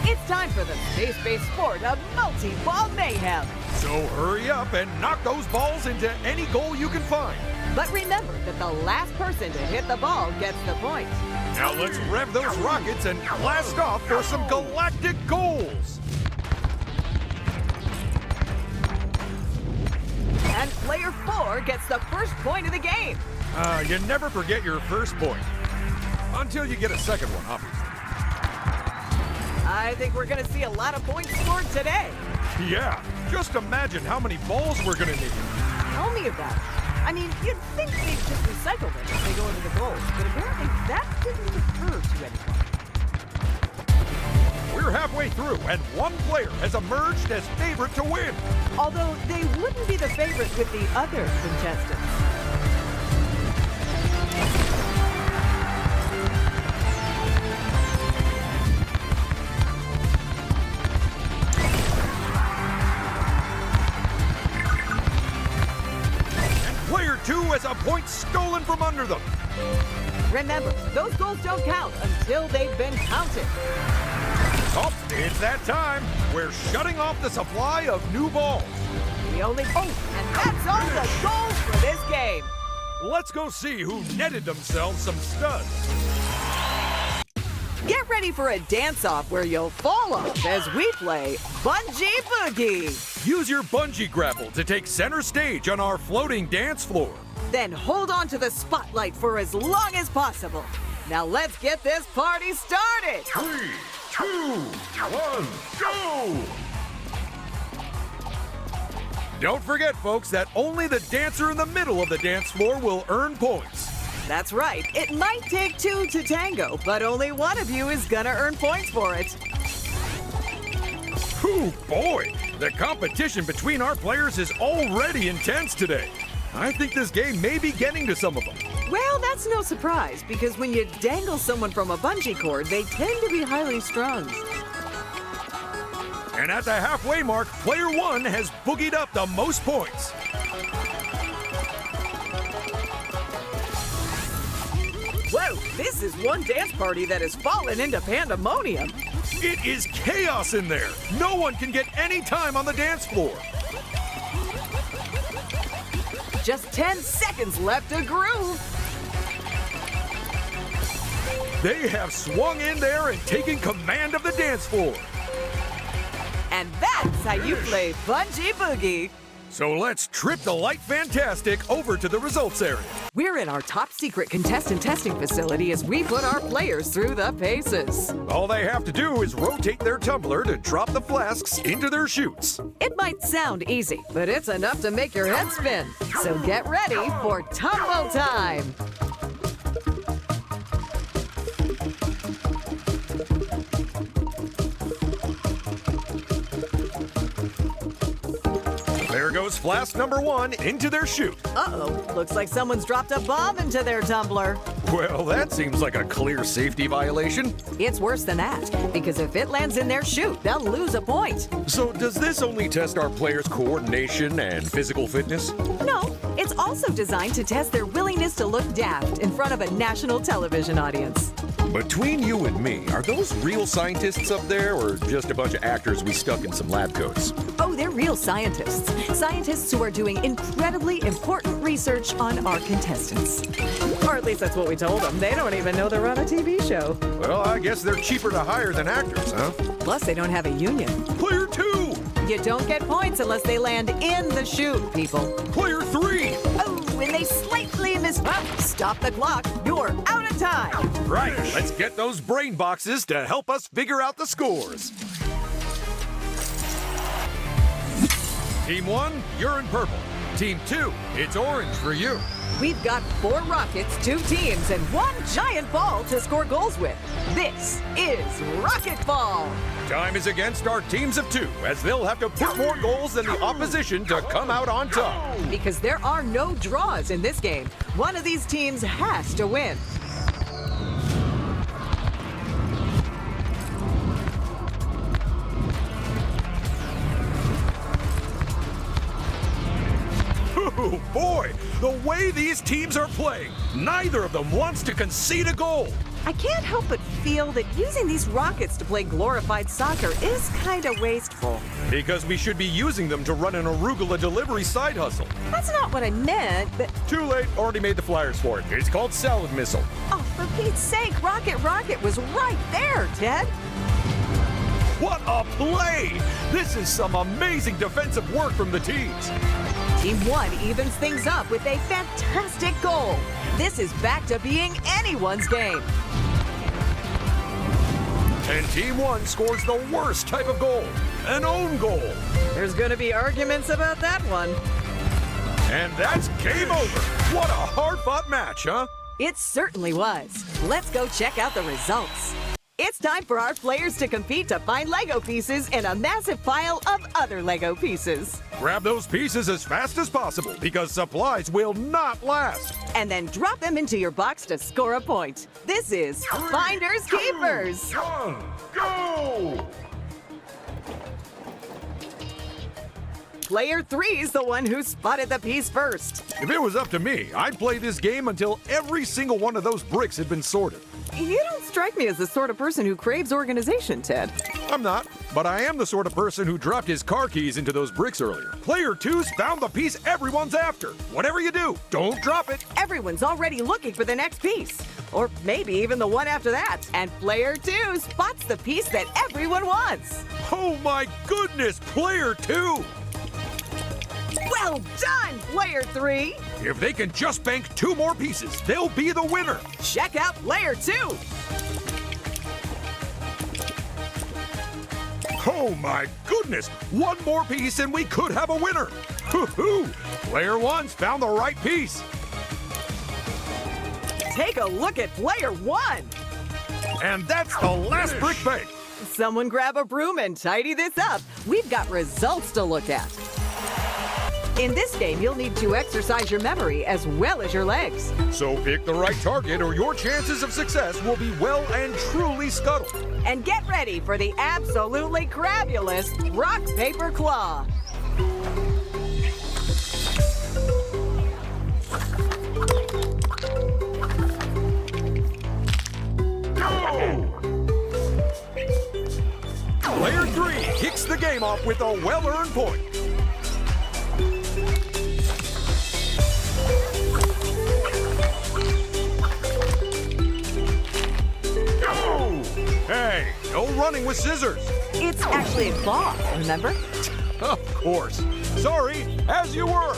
It's time for the space-based sport of multi-ball mayhem. So hurry up and knock those balls into any goal you can find. But remember that the last person to hit the ball gets the point. Now let's rev those rockets and blast off for some galactic goals. And player 4 gets the first point of the game. You never forget your first point. Until you get a second one, obviously. I think we're going to see a lot of points scored today. Yeah, just imagine how many balls we're gonna need. Tell me about it. I mean, you'd think they'd just recycle them as they go into the goals, but apparently that didn't occur to anyone. We're halfway through, and one player has emerged as favorite to win. Although they wouldn't be the favorite with the other contestants. Player 2 has a point stolen from under them. Remember, those goals don't count until they've been counted. Oh, it's that time. We're shutting off the supply of new balls. And that's all the goals for this game. Let's go see who netted themselves some studs. Get ready for a dance-off where you'll fall off as we play Bungee Boogie. Use your bungee grapple to take center stage on our floating dance floor. Then hold on to the spotlight for as long as possible. Now let's get this party started. 3, 2, 1, go! Don't forget, folks, that only the dancer in the middle of the dance floor will earn points. That's right. It might take two to tango, but only one of you is gonna earn points for it. Whew, boy, the competition between our players is already intense today. I think this game may be getting to some of them. Well, that's no surprise, because when you dangle someone from a bungee cord, they tend to be highly strung. And at the halfway mark, player 1 has boogied up the most points. Whoa, this is one dance party that has fallen into pandemonium. It is chaos in there. No one can get any time on the dance floor. Just 10 seconds left to groove. They have swung in there and taken command of the dance floor. And that's how you play Bungee Boogie. So let's trip the light fantastic over to the results area. We're in our top secret contestant testing facility as we put our players through the paces. All they have to do is rotate their tumbler to drop the flasks into their chutes. It might sound easy, but it's enough to make your head spin. So get ready for tumble time. There goes flask number 1 into their chute. Uh-oh, looks like someone's dropped a bomb into their tumbler. Well, that seems like a clear safety violation. It's worse than that, because if it lands in their chute, they'll lose a point. So does this only test our players' coordination and physical fitness? No, it's also designed to test their willingness to look daft in front of a national television audience. Between you and me, are those real scientists up there or just a bunch of actors we stuck in some lab coats? Oh, they're real scientists. Scientists who are doing incredibly important research on our contestants. Or at least that's what we told them. They don't even know they're on a TV show. Well, I guess they're cheaper to hire than actors, huh? Plus, they don't have a union. Player 2! You don't get points unless they land in the chute, people. Player 3! Oh, and they slightly missed. Stop the clock. You're out of time. Right, let's get those brain boxes to help us figure out the scores. Team 1, you're in purple. Team 2, it's orange for you. We've got 4 rockets, 2 teams, and 1 giant ball to score goals with. This is Rocket Ball. Time is against our teams of 2, as they'll have to put more goals than the opposition to come out on top. Because there are no draws in this game, one of these teams has to win. Oh boy, the way these teams are playing, neither of them wants to concede a goal. I can't help but feel that using these rockets to play glorified soccer is kind of wasteful. Because we should be using them to run an arugula delivery side hustle. That's not what I meant, but... Too late, already made the flyers for it. It's called Salad Missile. Oh, for Pete's sake, Rocket was right there, Ted. What a play! This is some amazing defensive work from the teams. Team 1 evens things up with a fantastic goal. This is back to being anyone's game. And Team 1 scores the worst type of goal, an own goal. There's going to be arguments about that one. And that's game over. What a hard-fought match, huh? It certainly was. Let's go check out the results. It's time for our players to compete to find Lego pieces in a massive pile of other Lego pieces. Grab those pieces as fast as possible because supplies will not last. And then drop them into your box to score a point. This is Finders Keepers. 1, go! Player 3 is the one who spotted the piece first. If it was up to me, I'd play this game until every single one of those bricks had been sorted. You don't strike me as the sort of person who craves organization, Ted. I'm not, but I am the sort of person who dropped his car keys into those bricks earlier. Player 2's found the piece everyone's after. Whatever you do, don't drop it. Everyone's already looking for the next piece. Or maybe even the one after that. And player 2 spots the piece that everyone wants. Oh my goodness, player 2! Well done, player 3! If they can just bank 2 more pieces, they'll be the winner. Check out player 2! Oh my goodness, 1 more piece and we could have a winner. Hoo-hoo! Player 1's found the right piece. Take a look at player 1! And that's the last brick bank. Someone grab a broom and tidy this up. We've got results to look at. In this game, you'll need to exercise your memory as well as your legs. So pick the right target or your chances of success will be well and truly scuttled. And get ready for the absolutely crabulous rock, paper, claw. Player 3 kicks the game off with a well-earned point. Hey, no running with scissors. It's actually a claw, remember? Of course. Sorry, as you were.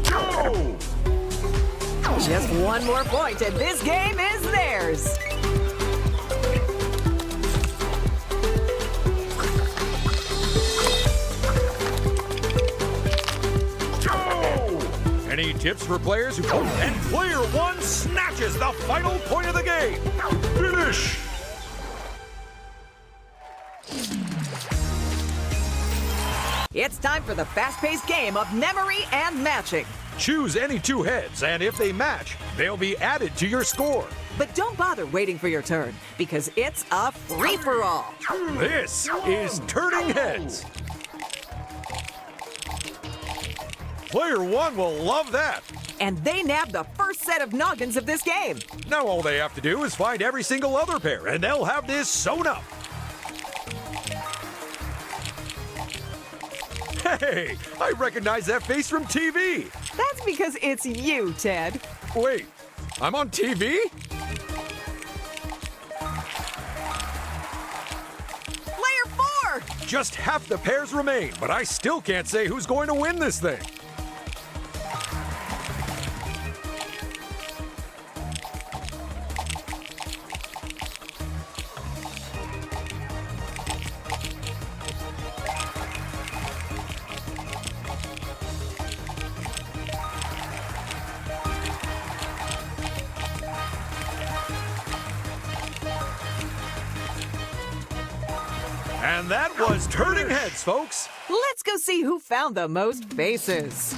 Go! Just 1 more point, and this game is theirs. Any tips for players who... Oh, and player 1 snatches the final point of the game. Finish! It's time for the fast-paced game of memory and matching. Choose any 2 heads, and if they match, they'll be added to your score. But don't bother waiting for your turn, because it's a free-for-all. This is Turning Heads. Player 1 will love that. And they nab the first set of noggins of this game. Now all they have to do is find every single other pair, and they'll have this sewn up. Hey, I recognize that face from TV. That's because it's you, Ted. Wait, I'm on TV? Player 4! Just half the pairs remain, but I still can't say who's going to win this thing. And that was turning heads, folks. Let's go see who found the most faces.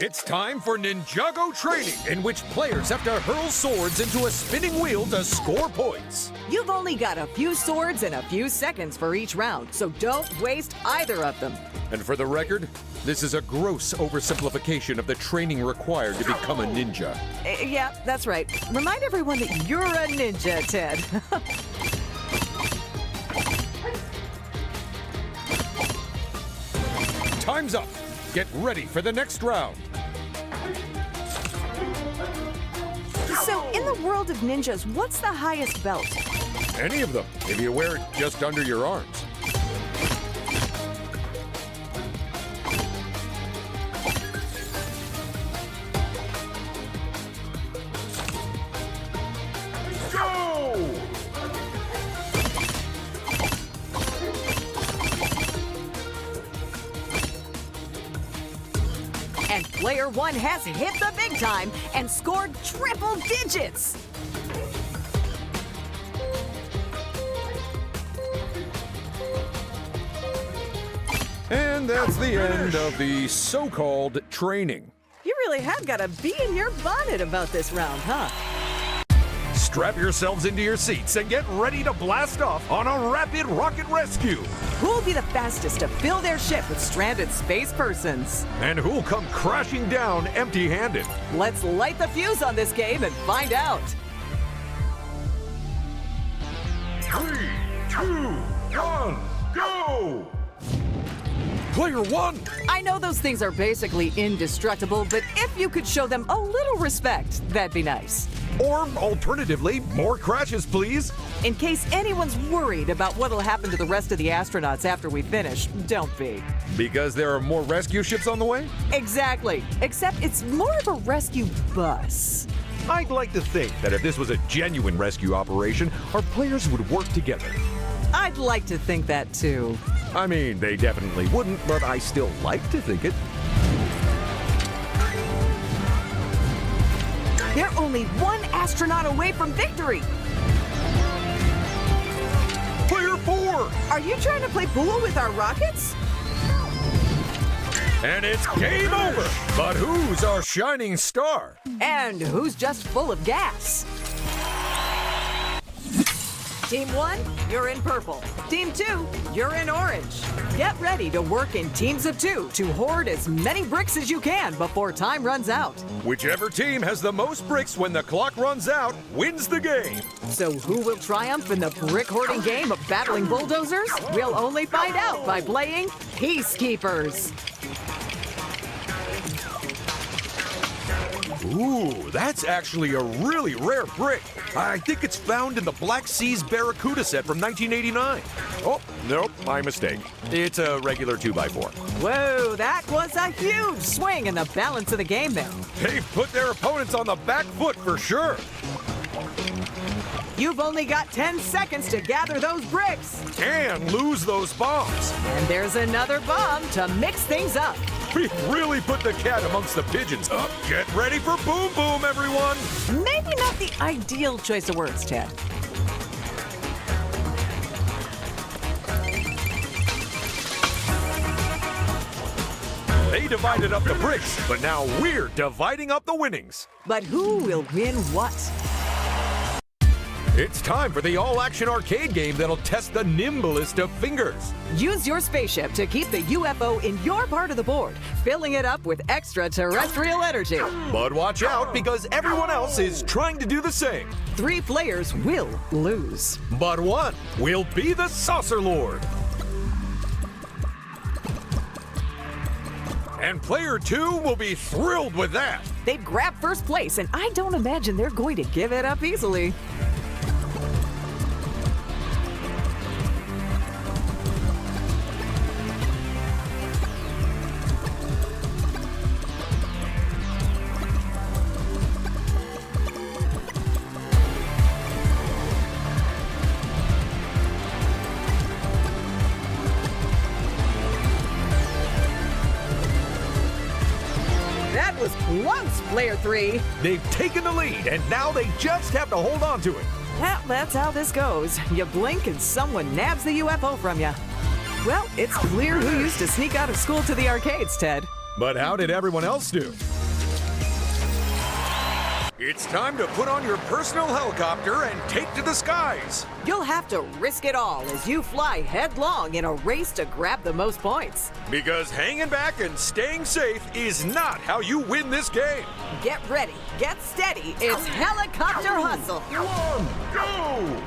It's time for Ninjago training, in which players have to hurl swords into a spinning wheel to score points. You've only got a few swords and a few seconds for each round, so don't waste either of them. And for the record, this is a gross oversimplification of the training required to become a ninja. Yeah, that's right. Remind everyone that you're a ninja, Ted. Time's up. Get ready for the next round. So, in the world of ninjas, what's the highest belt? Any of them, if you wear it just under your arms. Go! And player one has hit the big time and scored triple digits. And that's the end of the so-called training. You really have got a bee in your bonnet about this round, huh? Strap yourselves into your seats and get ready to blast off on a rapid rocket rescue. Who'll be the fastest to fill their ship with stranded space persons? And who'll come crashing down empty-handed? Let's light the fuse on this game and find out. 3, 2, 1, go! Player one! I know those things are basically indestructible, but if you could show them a little respect, that'd be nice. Or alternatively, more crashes, please. In case anyone's worried about what'll happen to the rest of the astronauts after we finish, don't be. Because there are more rescue ships on the way? Exactly, except it's more of a rescue bus. I'd like to think that if this was a genuine rescue operation, our players would work together. I'd like to think that too. I mean, they definitely wouldn't, but I still like to think it. They're only one astronaut away from victory. Player 4! Are you trying to play pool with our rockets? And it's game over! But who's our shining star? And who's just full of gas? Team 1, you're in purple. Team 2, you're in orange. Get ready to work in teams of 2 to hoard as many bricks as you can before time runs out. Whichever team has the most bricks when the clock runs out wins the game. So who will triumph in the brick hoarding game of battling bulldozers? We'll only find out by playing Peacekeepers. Ooh, that's actually a really rare brick. I think it's found in the Black Seas Barracuda set from 1989. Oh, nope, my mistake. It's a regular 2x4. Whoa, that was a huge swing in the balance of the game there. They've put their opponents on the back foot for sure. You've only got 10 seconds to gather those bricks. And lose those bombs. And there's another bomb to mix things up. We've really put the cat amongst the pigeons. Get ready for boom boom, everyone. Maybe not the ideal choice of words, Ted. They divided up the bricks, but now we're dividing up the winnings. But who will win what? It's time for the all-action arcade game that'll test the nimblest of fingers. Use your spaceship to keep the UFO in your part of the board, filling it up with extraterrestrial energy. But watch out, because everyone else is trying to do the same. 3 players will lose. But one will be the Saucer Lord. And player 2 will be thrilled with that. They'd grab first place, and I don't imagine they're going to give it up easily. That was close, player 3. They've taken the lead, and now they just have to hold on to it. Well, that's how this goes. You blink and someone nabs the UFO from you. Well, it's clear who used to sneak out of school to the arcades, Ted. But how did everyone else do? It's time to put on your personal helicopter and take to the skies. You'll have to risk it all as you fly headlong in a race to grab the most points. Because hanging back and staying safe is not how you win this game. Get ready, get steady, it's helicopter hustle. Go!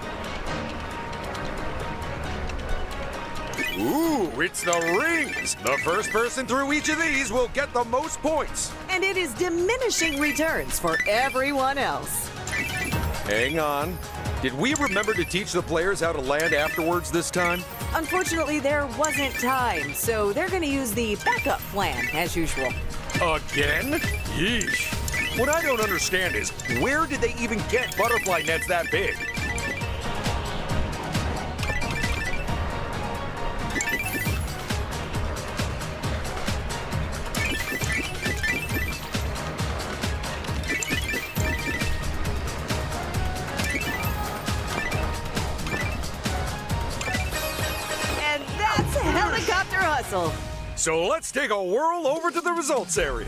Ooh, it's the rings. The first person through each of these will get the most points. And it is diminishing returns for everyone else. Hang on. Did we remember to teach the players how to land afterwards this time? Unfortunately, there wasn't time, so they're going to use the backup plan, as usual. Again? Yeesh. What I don't understand is, where did they even get butterfly nets that big? And that's helicopter hustle. So let's take a whirl over to the results area.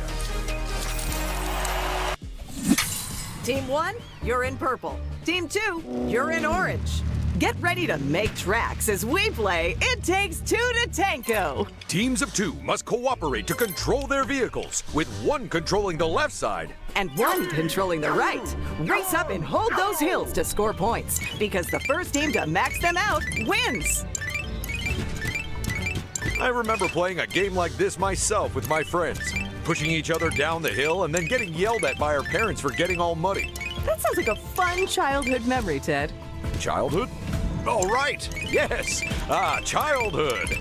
Team 1, you're in purple. Team 2, you're in orange. Get ready to make tracks as we play It Takes Two to Tango. Teams of 2 must cooperate to control their vehicles, with one controlling the left side. And one controlling the right. Race up and hold those hills to score points, because the first team to max them out wins. I remember playing a game like this myself with my friends, pushing each other down the hill and then getting yelled at by our parents for getting all muddy. That sounds like a fun childhood memory, Ted. Childhood? Oh, right. Yes. Childhood.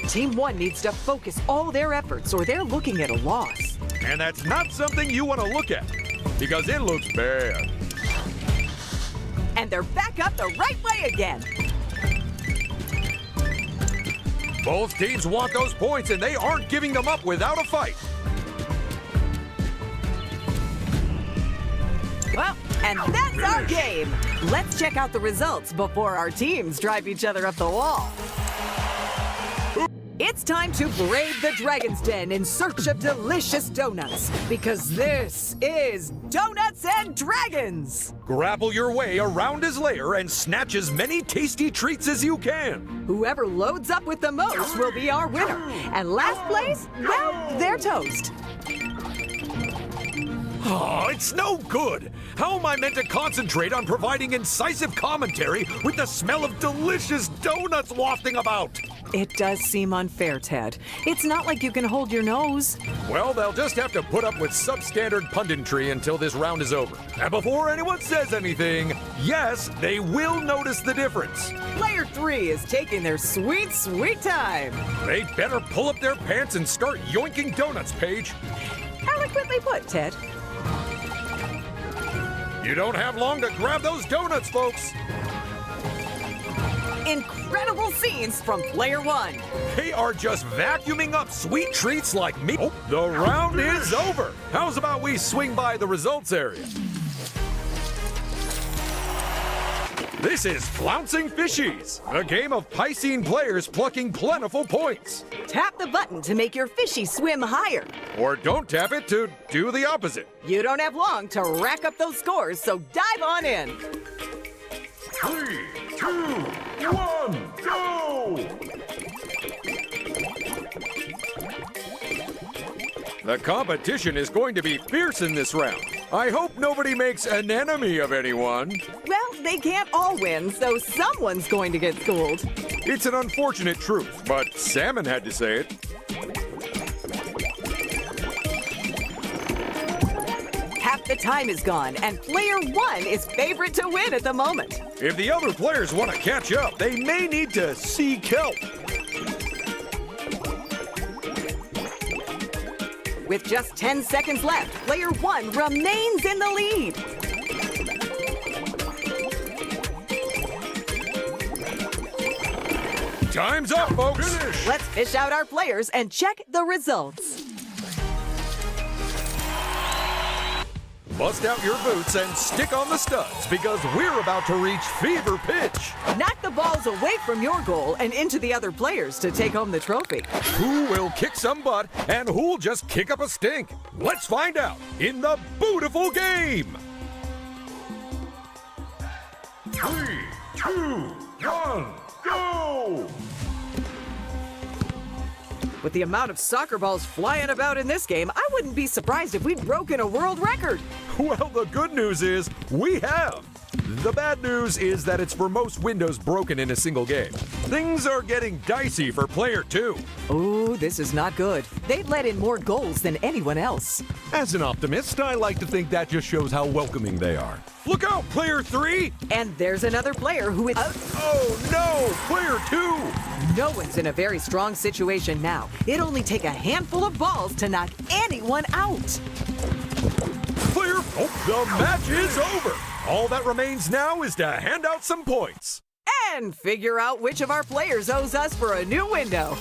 Team 1 needs to focus all their efforts or they're looking at a loss. And that's not something you want to look at, because it looks bad. And they're back up the right way again. Both teams want those points, and they aren't giving them up without a fight. Well, and that's our game. Let's check out the results before our teams drive each other up the wall. It's time to brave the Dragon's Den in search of delicious donuts, because this is Donuts and Dragons. Grapple your way around his lair and snatch as many tasty treats as you can. Whoever loads up with the most will be our winner. And last place, well, they're toast. Oh, it's no good. How am I meant to concentrate on providing incisive commentary with the smell of delicious donuts wafting about? It does seem unfair, Ted. It's not like you can hold your nose. Well, they'll just have to put up with substandard punditry until this round is over. And before anyone says anything, yes, they will notice the difference. Player 3 is taking their sweet, sweet time. They better pull up their pants and start yoinking donuts, Paige. Eloquently put, Ted. You don't have long to grab those donuts, folks. Incredible scenes from Player 1. They are just vacuuming up sweet treats like me. Oh, the round is over. How's about we swing by the results area? This is Flouncing Fishies, a game of Piscine players plucking plentiful points. Tap the button to make your fishy swim higher. Or don't tap it to do the opposite. You don't have long to rack up those scores, so dive on in. 3, 2, 1, go! The competition is going to be fierce in this round. I hope nobody makes an enemy of anyone. Well, they can't all win, so someone's going to get schooled. It's an unfortunate truth, but Salmon had to say it. Half the time is gone, and Player 1 is favorite to win at the moment. If the other players want to catch up, they may need to seek help. With just 10 seconds left, Player 1 remains in the lead. Time's up, folks. Finish. Let's fish out our players and check the results. bust out your boots and stick on the studs because we're about to reach fever pitch. Knock the balls away from your goal and into the other players to take home the trophy. Who will kick some butt and who'll just kick up a stink? Let's find out in the Bootiful game. 3, 2, 1, go! With the amount of soccer balls flying about in this game, I wouldn't be surprised if we'd broken a world record. Well, the good news is we have. The bad news is that it's for most windows broken in a single game. Things are getting dicey for player 2. Oh, this is not good. They've let in more goals than anyone else. As an optimist, I like to think that just shows how welcoming they are. Look out, player 3! And there's another player who is... Oh no, player 2! No one's in a very strong situation now. It'd only take a handful of balls to knock anyone out. Player... Oh, the match is over! All that remains now is to hand out some points. And figure out which of our players owes us for a new window.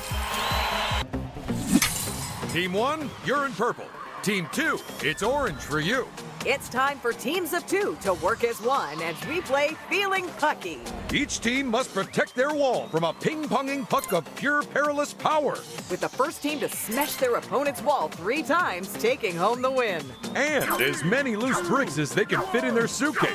Team 1, you're in purple. Team 2, it's orange for you. It's time for teams of 2 to work as one as we play Feeling Pucky. Each team must protect their wall from a ping-ponging puck of pure perilous power. With the first team to smash their opponent's wall 3 times, taking home the win. And as many loose bricks as they can fit in their suitcase.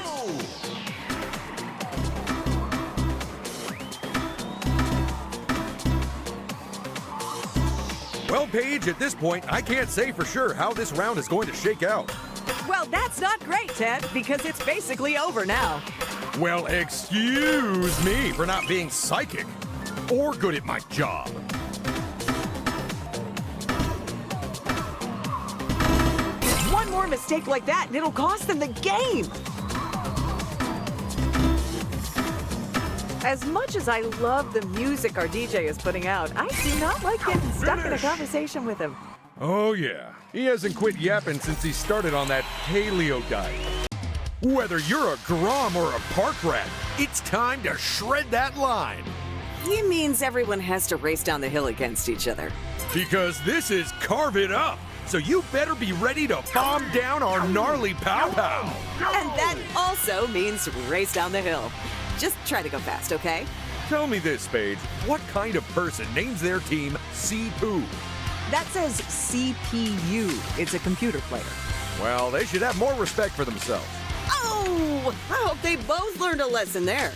Well, Paige, at this point, I can't say for sure how this round is going to shake out. Well, that's not great, Ted, because it's basically over now. Well, excuse me for not being psychic or good at my job. One more mistake like that and it'll cost them the game. As much as I love the music our DJ is putting out, I do not like getting stuck in a conversation with him. Oh, yeah. He hasn't quit yapping since he started on that paleo diet. Whether you're a Grom or a park rat, it's time to shred that line. He means everyone has to race down the hill against each other. Because this is Carve It Up, so you better be ready to bomb down our gnarly pow-pow. And that also means race down the hill. Just try to go fast, okay? Tell me this, Paige. What kind of person names their team C-Poo? That says CPU. It's a computer player. Well, they should have more respect for themselves. Oh! I hope they both learned a lesson there.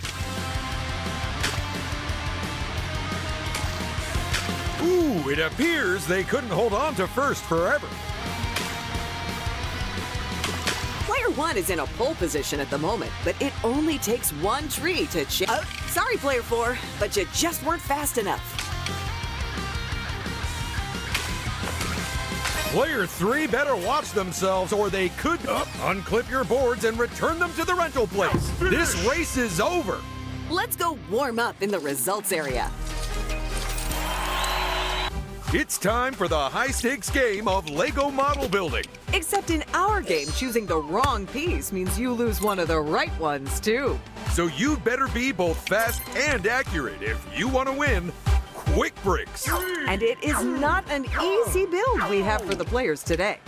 Ooh, it appears they couldn't hold on to first forever. Player 1 is in a pole position at the moment, but it only takes one tree to sorry, Player 4, but you just weren't fast enough. Player 3 better watch themselves or they could unclip your boards and return them to the rental place. This race is over. Let's go warm up in the results area. It's time for the high-stakes game of Lego model building. Except in our game, choosing the wrong piece means you lose one of the right ones, too. So you better be both fast and accurate if you want to win. Quick bricks. And it is not an easy build we have for the players today.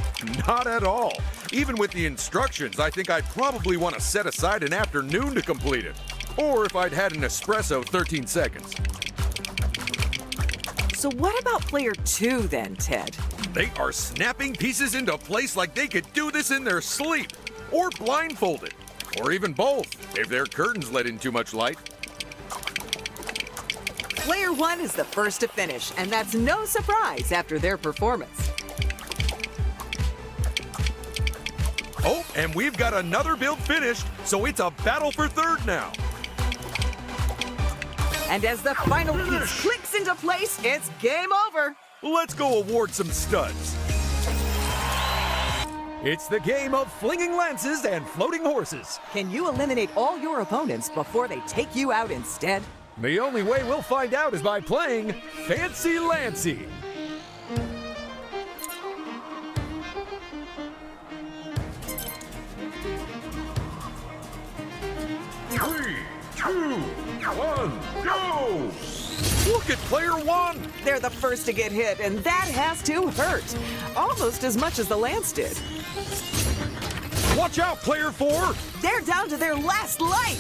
Not at all. Even with the instructions, I think I'd probably want to set aside an afternoon to complete it. Or if I'd had an espresso, 13 seconds. So what about player 2 then, Ted? They are snapping pieces into place like they could do this in their sleep. Or blindfolded. Or even both, if their curtains let in too much light. Player 1 is the first to finish, and that's no surprise after their performance. Oh, and we've got another build finished, so it's a battle for third now. And as the final piece clicks into place, it's game over. Let's go award some studs. It's the game of flinging lances and floating horses. Can you eliminate all your opponents before they take you out instead? The only way we'll find out is by playing Fancy Lancy. Three, two, one, go! Look at player 1! They're the first to get hit, and that has to hurt. Almost as much as the lance did. Watch out, player 4! They're down to their last light.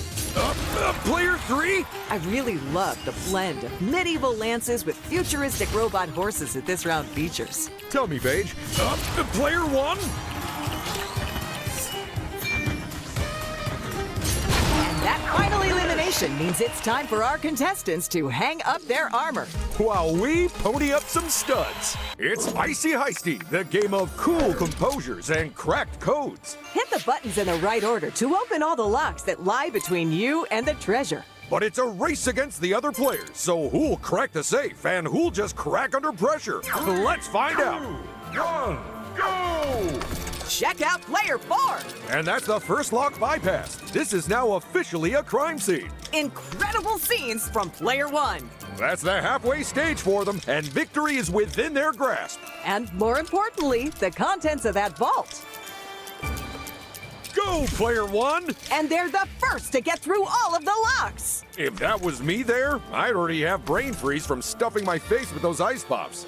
Player 3? I really love the blend of medieval lances with futuristic robot horses that this round features. Tell me, Paige. Player 1? That final elimination means it's time for our contestants to hang up their armor. While we pony up some studs. It's Icy Heisty, the game of cool composures and cracked codes. Hit the buttons in the right order to open all the locks that lie between you and the treasure. But it's a race against the other players, so who'll crack the safe and who'll just crack under pressure? Let's find out. 1, go! Check out player 4. And that's the first lock bypassed. This is now officially a crime scene. Incredible scenes from player 1. That's the halfway stage for them, and victory is within their grasp. And more importantly, the contents of that vault. Go, player 1! And they're the first to get through all of the locks. If that was me there, I'd already have brain freeze from stuffing my face with those ice pops.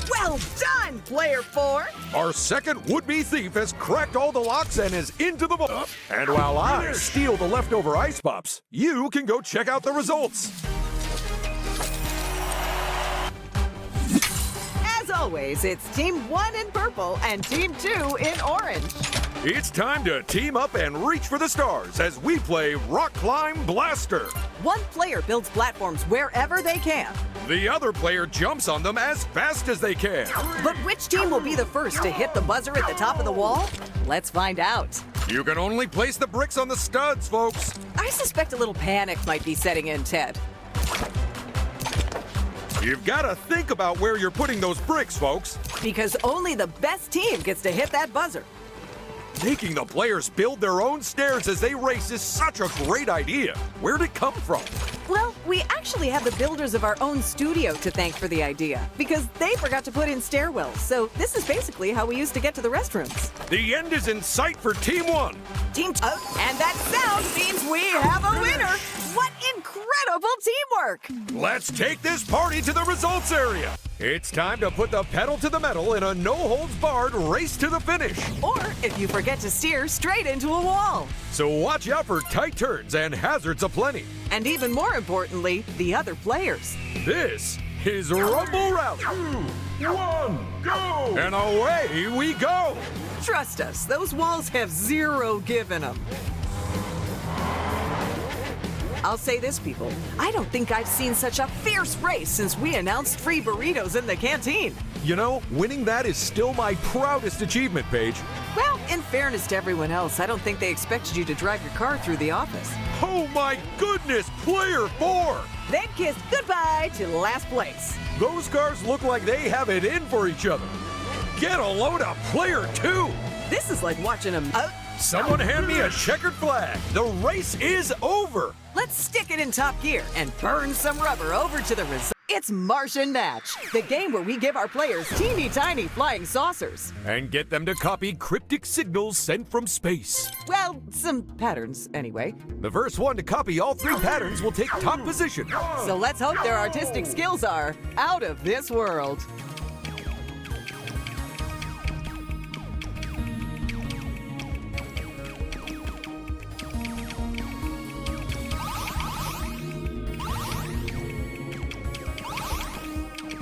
Well done, player 4. Our second would-be thief has cracked all the locks and is into the vault. And while I steal the leftover ice pops, you can go check out the results. As always, it's Team 1 in purple and Team 2 in orange. It's time to team up and reach for the stars as we play Rock Climb Blaster. One player builds platforms wherever they can. The other player jumps on them as fast as they can. But which team will be the first to hit the buzzer at the top of the wall? Let's find out. You can only place the bricks on the studs, folks. I suspect a little panic might be setting in, Ted. You've got to think about where you're putting those bricks, folks. Because only the best team gets to hit that buzzer. Making the players build their own stairs as they race is such a great idea. Where'd it come from? Well, we actually have the builders of our own studio to thank for the idea, because they forgot to put in stairwells, so this is basically how we used to get to the restrooms. The end is in sight for Team 1. Team 2, and that sound means we have a winner! What incredible teamwork! Let's take this party to the results area. It's time to put the pedal to the metal in a no-holds-barred race to the finish. Or, if you forget to steer, straight into a wall. So watch out for tight turns and hazards aplenty. And even more importantly, the other players. This is Rumble Rally. 2, 1, go! And away we go! Trust us, those walls have zero give in them. I'll say this, people. I don't think I've seen such a fierce race since we announced free burritos in the canteen. You know, winning that is still my proudest achievement, Paige. Well, in fairness to everyone else, I don't think they expected you to drive your car through the office. Oh my goodness, player 4! They've kissed goodbye to last place. Those cars look like they have it in for each other. Get a load of player 2! This is like watching them. Someone hand me a checkered flag. The race is over. Let's stick it in top gear and burn some rubber over to the result. It's Martian Match, the game where we give our players teeny tiny flying saucers. And get them to copy cryptic signals sent from space. Well, some patterns anyway. The first one to copy all 3 patterns will take top position. So let's hope their artistic skills are out of this world.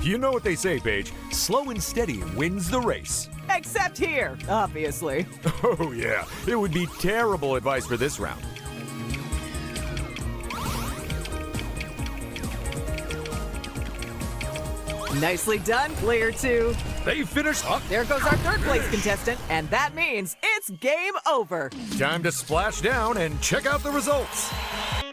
You know what they say, Paige. Slow and steady wins the race. Except here, obviously. Oh, yeah. It would be terrible advice for this round. Nicely done, player 2. They finished up. There goes our third place contestant, and that means it's game over. Time to splash down and check out the results.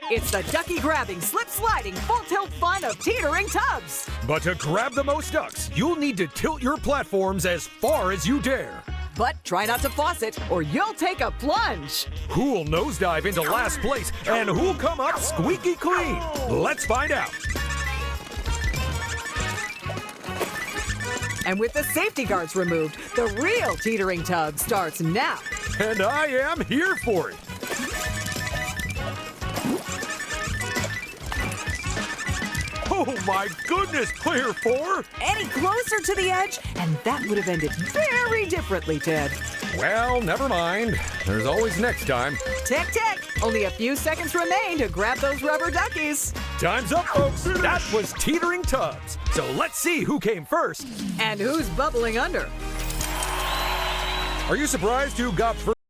It's the ducky grabbing, slip sliding, full tilt fun of teetering tubs. But to grab the most ducks, you'll need to tilt your platforms as far as you dare. But try not to floss it, or you'll take a plunge. Who'll nosedive into last place, and who'll come up squeaky clean? Let's find out. And with the safety guards removed, the real teetering tub starts now. And I am here for it. Oh my goodness, player 4! Any closer to the edge, and that would have ended very differently, Ted. Well, never mind. There's always next time. Tick, tick. Only a few seconds remain to grab those rubber duckies. Time's up, folks. That was teetering tubs. So let's see who came first. And who's bubbling under? Are you surprised who got first?